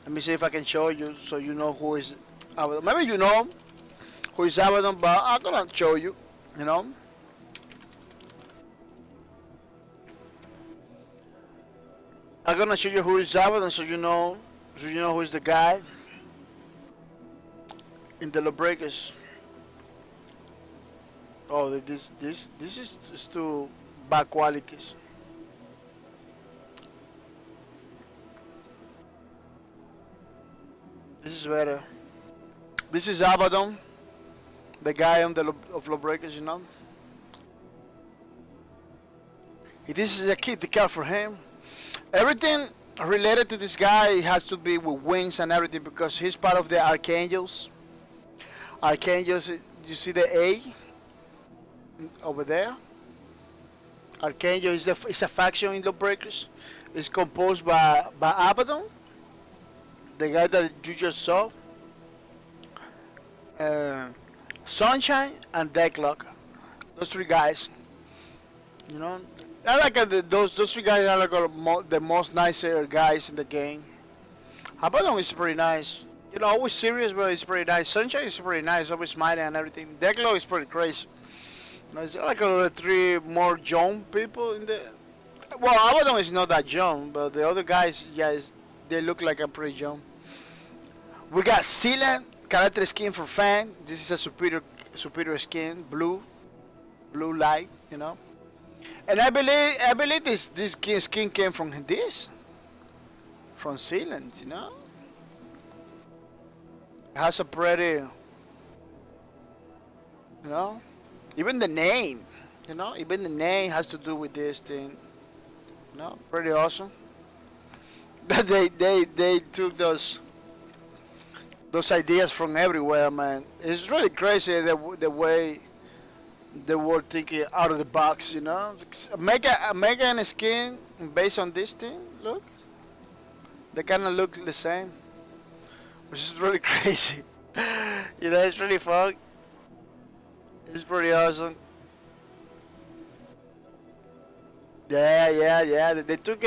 Let me see if I can show you so you know who is Abaddon. Maybe you know who is Abaddon, but I'm gonna show you, you know. I'm gonna show you who is Abaddon so you know who is the guy in the Lawbreakers. Oh, this is just too bad qualities. This is better. This is Abaddon, the guy on of Lawbreakers, you know. This is a kid, the car for him. Everything related to this guy has to be with wings and everything because he's part of the Archangels. Archangels, you see the A over there? Archangel is a faction in Lawbreakers. It's composed by Abaddon, the guy that you just saw, Sunshine, and Decklock. Those three guys. You know, I like those three guys are like the most nicer guys in the game. Abaddon is pretty nice. You know, always serious, but it's pretty nice. Sunshine is pretty nice, always smiling and everything. Decklock is pretty crazy. You know, it's like the three more young people in the. Well, Abaddon is not that young, but the other guys, yeah, they look like a pretty young. We got Sealant, character skin for Fang. This is a superior skin, blue light, you know. And I believe this skin came from Sealant, you know. It has a pretty, you know, even the name, you know, even the name has to do with this thing, you know, pretty awesome. But they took those ideas from everywhere, man. It's really crazy the way they were thinking out of the box, you know. Make a skin based on this thing. Look, they kind of look the same, which is really crazy. You know, it's really fun. It's pretty awesome. Yeah. They took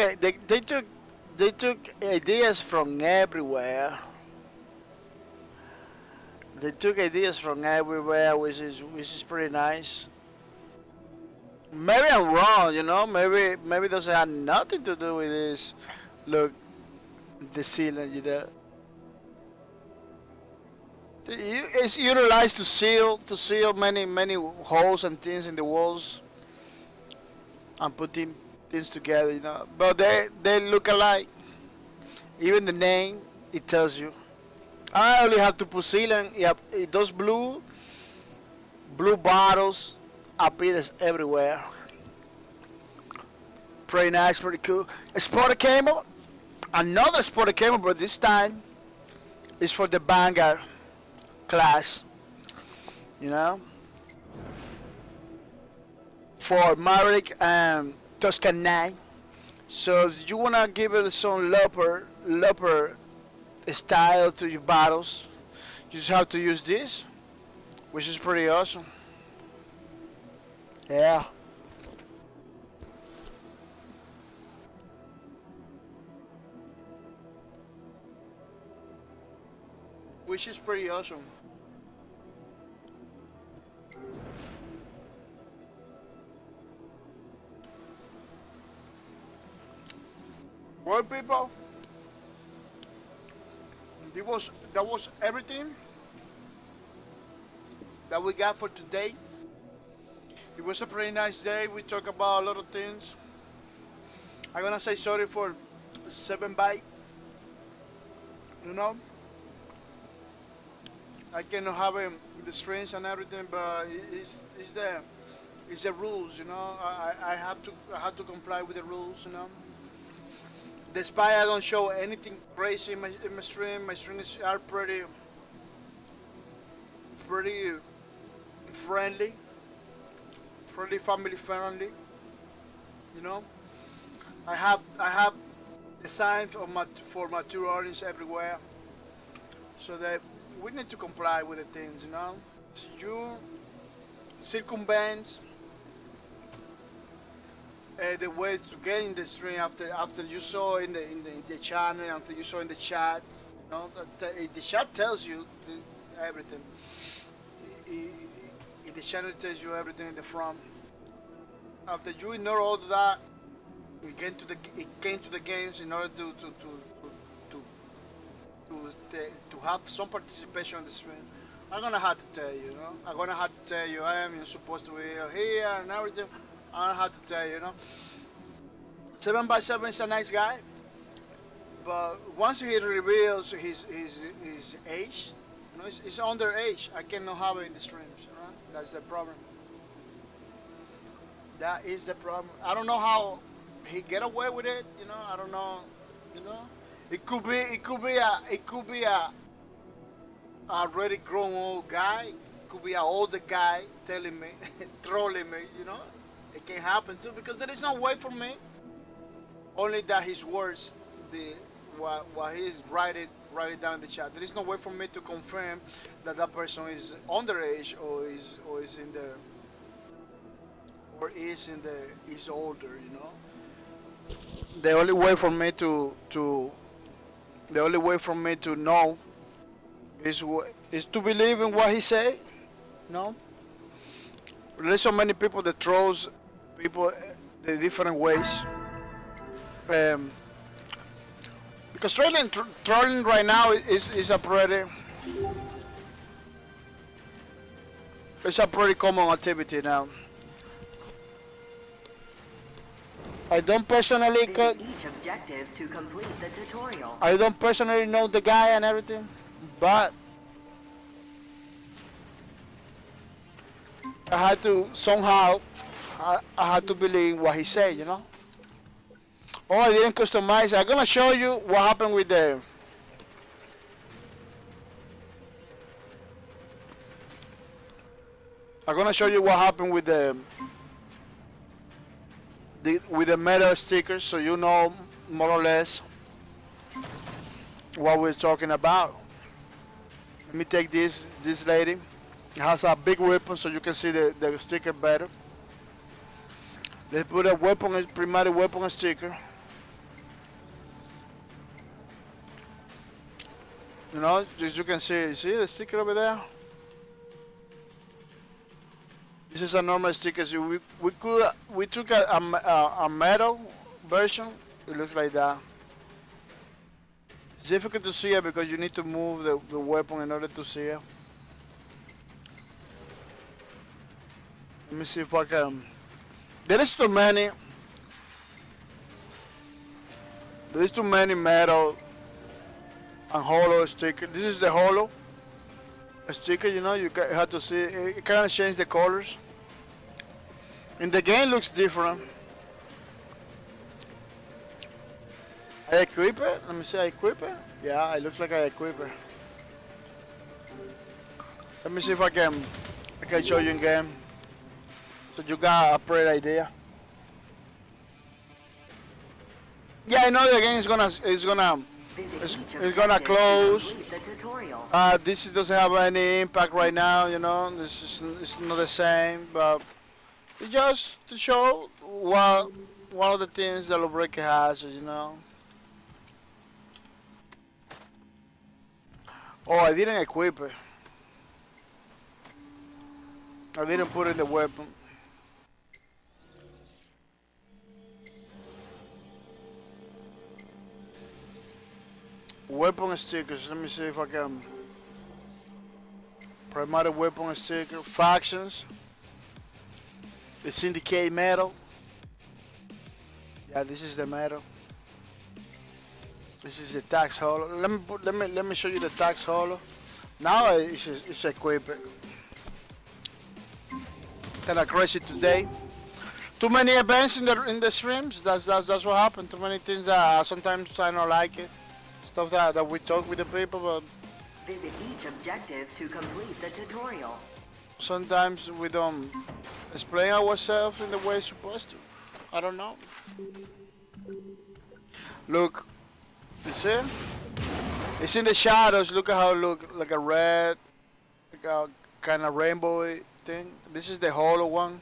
ideas from everywhere. They took ideas from everywhere, which is pretty nice. Maybe I'm wrong, you know. Maybe doesn't have nothing to do with this. Look, the ceiling, you know. It's utilized to seal many holes and things in the walls and putting things together, you know. But they look alike. Even the name it tells you. I only have to put ceiling. Yep, those blue bottles appears everywhere. Pretty nice, pretty cool. A sporter cable, another sporter cable, but this time is for the Vanguard class. You know, for Maverick and Tuscan 9. So if you wanna give it some leopard style to your bottles, you just have to use this, which is pretty awesome. Yeah. Which is pretty awesome. Well, people, that was everything that we got for today. It was a pretty nice day. We talked about a lot of things. I'm gonna say sorry for 7 byte. You know, I cannot have the strings and everything, but it's the rules. You know, I have to comply with the rules. You know. Despite I don't show anything crazy in my stream, my streams are pretty friendly, pretty family friendly. You know, I have a sign for mature audience everywhere, so that we need to comply with the things. You know, so you circumvent the way to get in the stream after you saw in the channel, after you saw in the chat. You know, the chat tells you everything. The channel tells you everything in the front. After you ignore all of that, it came to the games in order to have some participation on the stream. I'm gonna have to tell you, you know. I'm gonna have to tell you, you're supposed to be here and everything. I don't have to tell you, you know. 7x7 is a nice guy, but once he reveals his age, you know, it's underage. I cannot have it in the streams, you know. That's the problem. That is the problem. I don't know how he get away with it, you know. I don't know, you know. It could be a already grown old guy. It could be an older guy telling me, trolling me, you know. It can happen too, because there is no way for me. Only that his words, what he is writing down in the chat. There is no way for me to confirm that person is underage or is older. You know. The only way for me to know is to believe in what he say. You know. There's so many people that trolls people the different ways. Because trolling right now is a pretty common activity now. I don't personally Each objective to complete the tutorial. I don't personally know the guy and everything, but I had to somehow I had to believe what he said, you know. Oh, I didn't customize. I'm gonna show you what happened with the. I'm gonna show you what happened with the metal stickers, so you know more or less what we're talking about. Let me take this lady. It has a big weapon, so you can see the sticker better. Let's put a weapon, primary weapon sticker. You know, you can see the sticker over there. This is a normal sticker. So we took a metal version. It looks like that. It's difficult to see it because you need to move the weapon in order to see it. Let me see if I can. There is too many. There is too many metal and hollow sticker. This is the hollow sticker. You know, you have to see. It kind of change the colors. In the game, looks different. I equip it. Let me see. I equip it. Yeah, it looks like I equip it. Let me see if I can show you in game, so you got a pretty idea. Yeah, I know the game is gonna close. This doesn't have any impact right now. You know, it's not the same, but it's just to show what one of the things that Lawbreaker has. You know. Oh, I didn't equip it. I didn't put in the weapon. Weapon stickers. Let me see if I can. Primary weapon sticker. Factions. The syndicate metal. Yeah, this is the metal. This is the tax hollow. Let me show you the tax hollow. Now it's equipped. Kinda crazy today. Too many events in the streams. That's what happened. Too many things that sometimes I don't like it. Stuff that we talk with the people, but visit each objective to complete the tutorial. Sometimes we don't explain ourselves in the way it's supposed to. I don't know. Look, you see? It's in the shadows. Look at how it look like a red, like a kind of rainbow thing. This is the hollow one.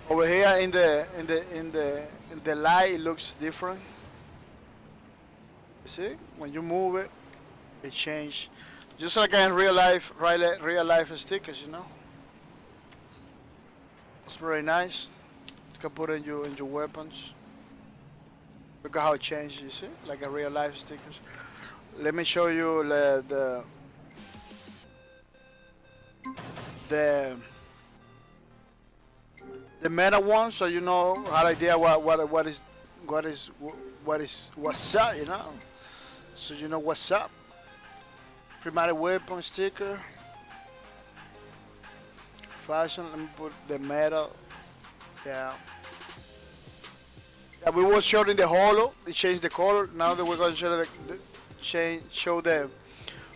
Over here in the light, it looks different. You see? When you move it, it changes. Just like in real life stickers, you know. It's very nice. You can put it in your weapons. Look at how it changes. You see, like a real life stickers. Let me show you the meta one, so you know how idea what's up, you know. So you know what's up. Primary weapon sticker. Fashion. Let me put the metal. Yeah. Yeah, we were showing the hollow. It changed the color. Now that we're going to show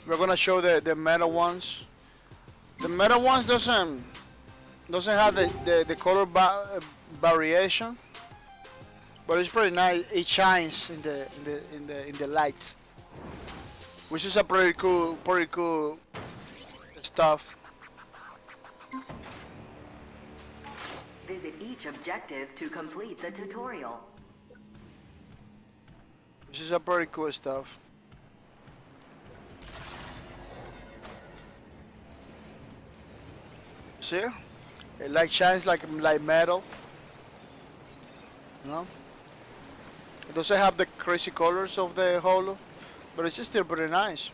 we're gonna show the metal ones. The metal ones doesn't have the color variation, but it's pretty nice. It shines in the lights, which is a pretty cool stuff. Visit each objective to complete the tutorial. Which is a pretty cool stuff. See? It like shines like metal. You know? It doesn't have the crazy colors of the hollow, but it's still pretty nice.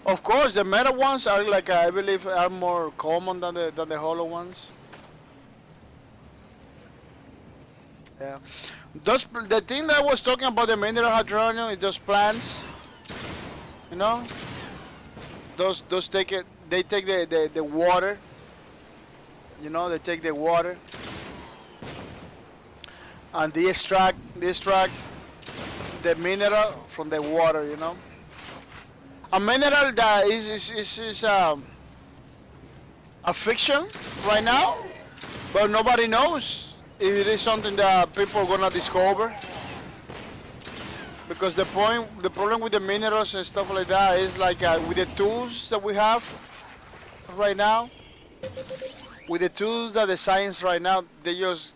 Of course, the metal ones are like I believe are more common than the hollow ones. Yeah. The thing that I was talking about, the mineral hydronium, is those plants. You know? Those they take the water. You know, they take the water and they extract the mineral from the water, you know. A mineral that is a fiction right now, but nobody knows if it is something that people are gonna discover. Because the problem with the minerals and stuff like that is like with the tools that we have right now, with the tools that the science right now, they just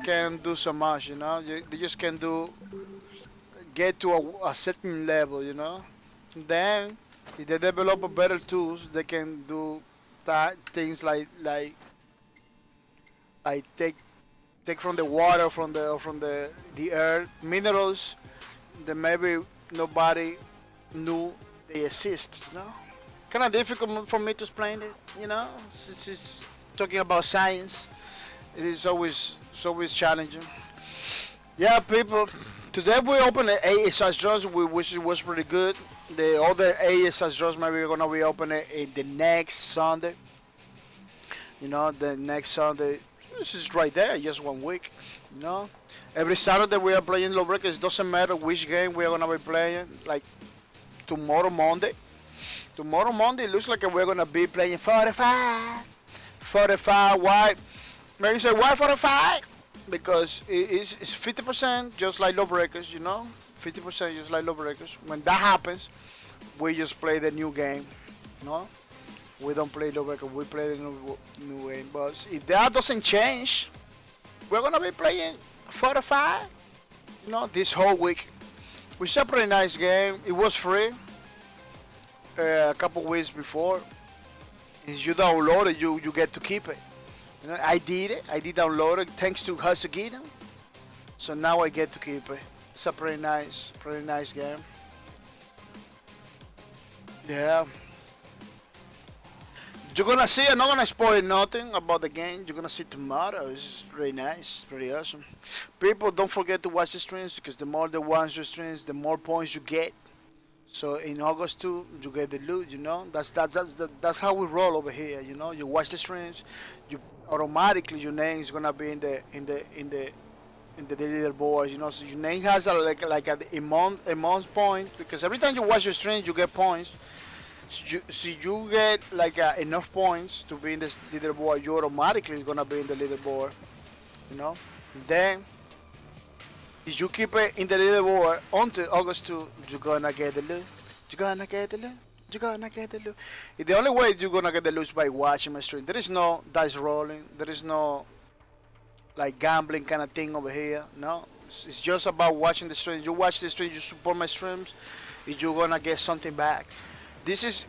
can't do so much, you know. They just can't get to a certain level, you know. Then, if they develop a better tools, they can do things like take from the water, from the earth, minerals that maybe nobody knew they exist. You know, kind of difficult for me to explain it. You know, it's talking about science. It is always it's always challenging. Yeah, people. Today we opened the ASS draws, which was pretty good. The other ASS draws maybe we're gonna be opening it the next Sunday. You know, the next Sunday. This is right there, just 1 week. You know, every Saturday we are playing Lawbreakers. Doesn't matter which game we are gonna be playing. Like tomorrow Monday. Tomorrow Monday it looks like we're gonna be playing 45. 45. Why? Maybe you say why 45? Because it's 50% just like Lawbreakers, you know, 50% just like Lawbreakers. When that happens, we just play the new game, you know. We don't play Lawbreakers, we play the new game. But if that doesn't change, we're gonna be playing 45, you know, this whole week. Which is a pretty nice game. It was free a couple weeks before. If you download it, you get to keep it. You know, I did it. I did download it thanks to Hasagidam. So now I get to keep it. It's a pretty nice game. Yeah. You're gonna see. I'm not gonna spoil nothing about the game. You're gonna see tomorrow. It's really nice. It's pretty awesome. People, don't forget to watch the streams because the more they watch the streams, the more points you get. So in August too, you get the loot. You know, that's how we roll over here. You know, you watch the streams, you automatically your name is gonna be in the leaderboard. You know, so your name has a month point because every time you watch your streams, you get points. So you get like enough points to be in this leaderboard. You automatically is gonna be in the leaderboard. You know, then. If you keep it in the leaderboard until August 2, you're gonna get the loot. You're gonna get the loot. You're gonna get the loot. The only way you're gonna get the loot is by watching my stream. There is no dice rolling. There is no like gambling kind of thing over here. No, it's just about watching the stream. You watch the stream, you support my streams, you're gonna get something back. This is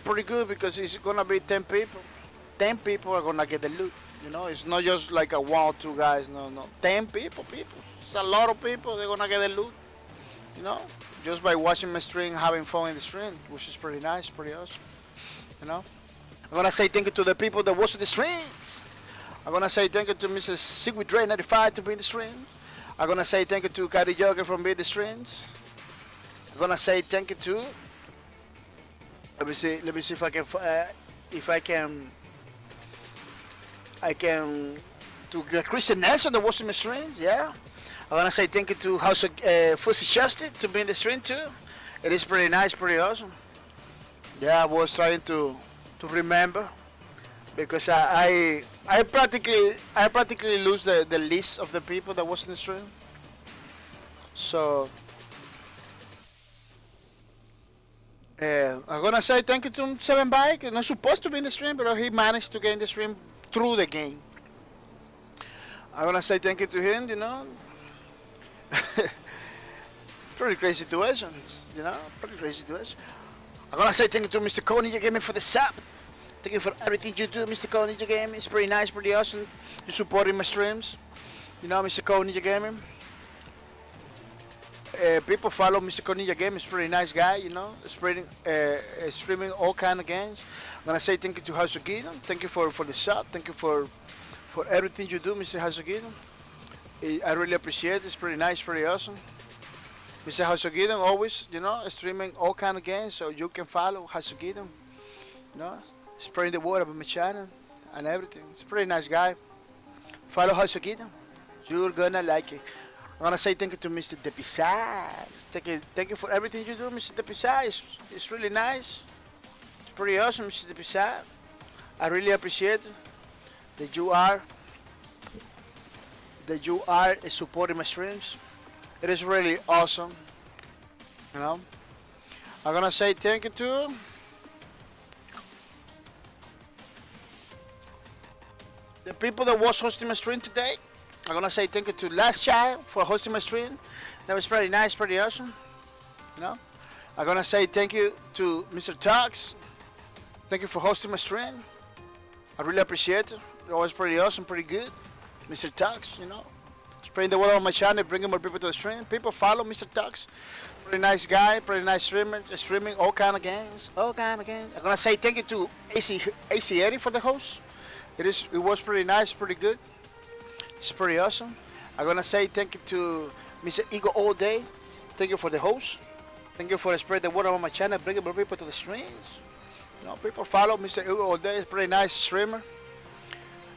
pretty good because it's gonna be 10 people. 10 people are gonna get the loot. You know, it's not just like a 1 or 2 guys. No. 10 people. It's a lot of people. They're gonna get the loot. You know, just by watching my stream, having fun in the stream, which is pretty nice, pretty awesome. You know, I'm gonna say thank you to the people that watch the streams. I'm gonna say thank you to Mrs. Sigwidre 95 to be in the stream. I'm gonna say thank you to Kari Joker from being the streams. I'm gonna say thank you to. Let me see if I can to Christian Nelson that was in the streams, yeah. I'm gonna say thank you to House of Fussy Justice to be in the stream too. It is pretty nice, pretty awesome. Yeah, I was trying to remember because I practically lose the list of the people that was in the stream. So I'm gonna say thank you to Seven Bike. He's not supposed to be in the stream, but he managed to get in the stream through the game. I'm gonna say thank you to him, you know. It's pretty crazy situations, you know, pretty crazy situation. I'm gonna say thank you to Mr. Coney Gaming for the sub. Thank you for everything you do, Mr. Coney Gaming. It's pretty nice, pretty awesome. You're supporting my streams, you know, Mr. Coney Gaming. People follow Mr. Coney Gaming. He's a pretty nice guy, you know, streaming all kind of games. I'm gonna say thank you to House of Gideon. Thank you for the sub. Thank you for everything you do, Mr. House of Gideon. I really appreciate it. It's pretty nice, pretty awesome. Mr. House of Gideon always, you know, streaming all kind of games, so you can follow House of Gideon. You know, spreading the word about my channel and everything. It's a pretty nice guy. Follow House of Gideon. You're gonna like it. I'm gonna say thank you to Mr. Depisaz. Thank you for everything you do, Mr. Depisaz. It's really nice. It's pretty awesome, Mr. Depisaz. I really appreciate that you are supporting my streams. It is really awesome. You know. I'm gonna say thank you to the people that was hosting my stream today. I'm gonna say thank you to Last Child for hosting my stream. That was pretty nice, pretty awesome. You know. I'm gonna say thank you to Mr. Talks. Thank you for hosting my stream. I really appreciate it. It was pretty awesome, pretty good. Mr. Talks, spreading the word on my channel, bringing more people to the stream. People follow Mr. Talks. Pretty nice guy, pretty nice streamer, streaming all kind of games, I'm gonna say thank you to AC80 for the host. It was pretty nice, pretty good. It's pretty awesome. I'm gonna say thank you to Mr. Eagle all day. Thank you for the host. Thank you for spreading the word on my channel, bringing more people to the streams. People follow Mr. Eagle all day. It's pretty nice streamer.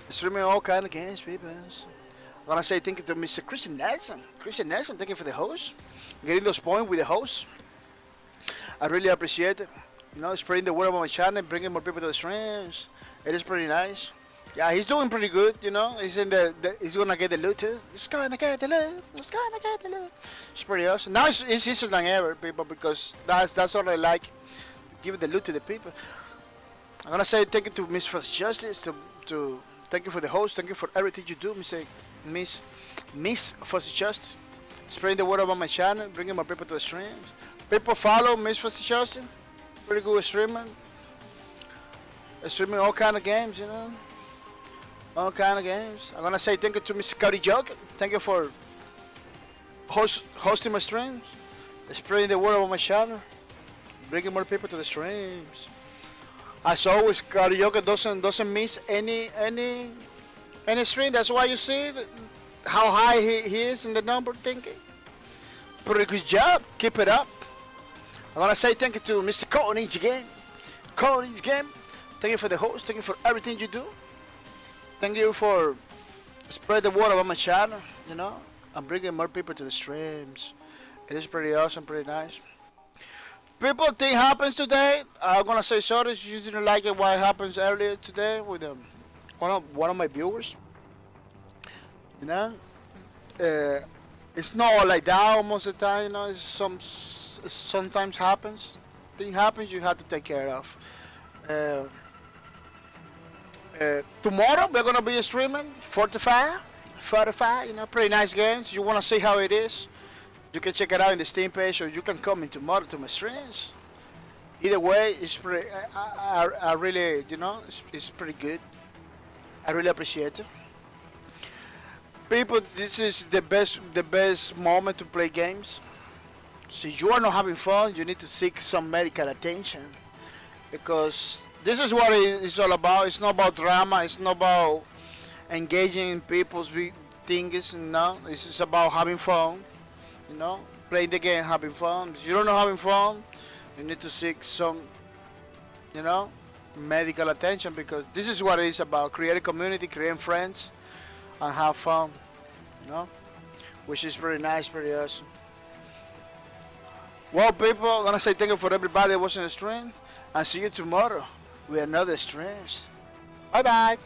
Streaming all kind of games, people. I'm gonna say thank you to Mr. Christian Nelson. Christian Nelson, thank you for the host. Getting those points with the host. I really appreciate it. Spreading the word on my channel, bringing more people to the streams. It is pretty nice. Yeah, he's doing pretty good. He's in he's gonna get the loot too. He's gonna get the loot. It's pretty awesome. Now it's easier than ever, people, because that's what I like. Give the loot to the people. I'm gonna say thank you to Miss First Justice. To thank you for the host. Thank you for everything you do, Miss First Justice. Spreading the word about my channel, bringing more people to the streams. People follow Miss First Justice. Pretty good streamer. Streaming all kind of games, all kind of games. I'm gonna say thank you to Mr. Cody Joker. Thank you for hosting my streams, spreading the word about my channel, bringing more people to the streams. As always, Cody Joker doesn't miss any stream. That's why you see how high he is in the number thinking. Pretty good job. Keep it up. I'm gonna say thank you to Mr. Carnage again. Thank you for the host. Thank you for everything you do. Thank you for spread the word about my channel. I'm bringing more people to the streams. It is pretty awesome, pretty nice. People, thing happens today. I'm gonna say sorry. You didn't like it. What happens earlier today with one of my viewers. It's not like that most of the time. It sometimes happens. Thing happens. You have to take care of. Tomorrow we're gonna be streaming 45. Pretty nice games. You wanna see how it is? You can check it out in the Steam page, or you can come in tomorrow to my streams. Either way, it's pretty. I really, it's pretty good. I really appreciate it. People, this is the best moment to play games. So if you are not having fun, you need to seek some medical attention, because this is what it's all about. It's not about drama. It's not about engaging in people's things. No, it's just about having fun. Playing the game, having fun. If you're not having fun, you need to seek some, medical attention, because this is what it is about: create a community, create friends, and have fun. Which is pretty nice, pretty awesome. Well, people, I'm gonna say thank you for everybody that was in the stream, and see you tomorrow with another streams. Bye bye.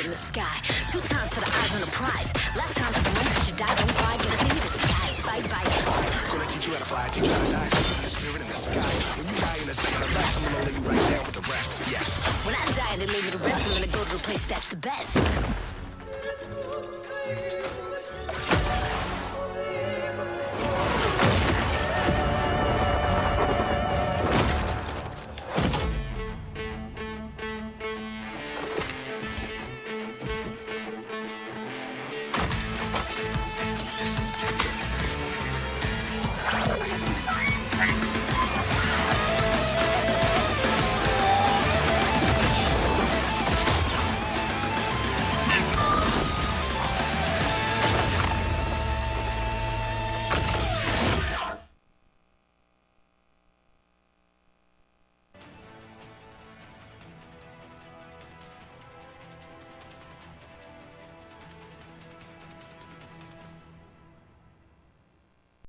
in the sky. 2 times for the eyes on the prize. Last time for the moment that you die, don't cry, get us into the sky. Bye bye. Gonna teach you how to fly, teach you how to die. The spirit in the sky. When you die in a second of rest, I'm gonna lay you right down with the rest. Yes. When I die and they leave me the rest, I'm gonna go to a place that's the best.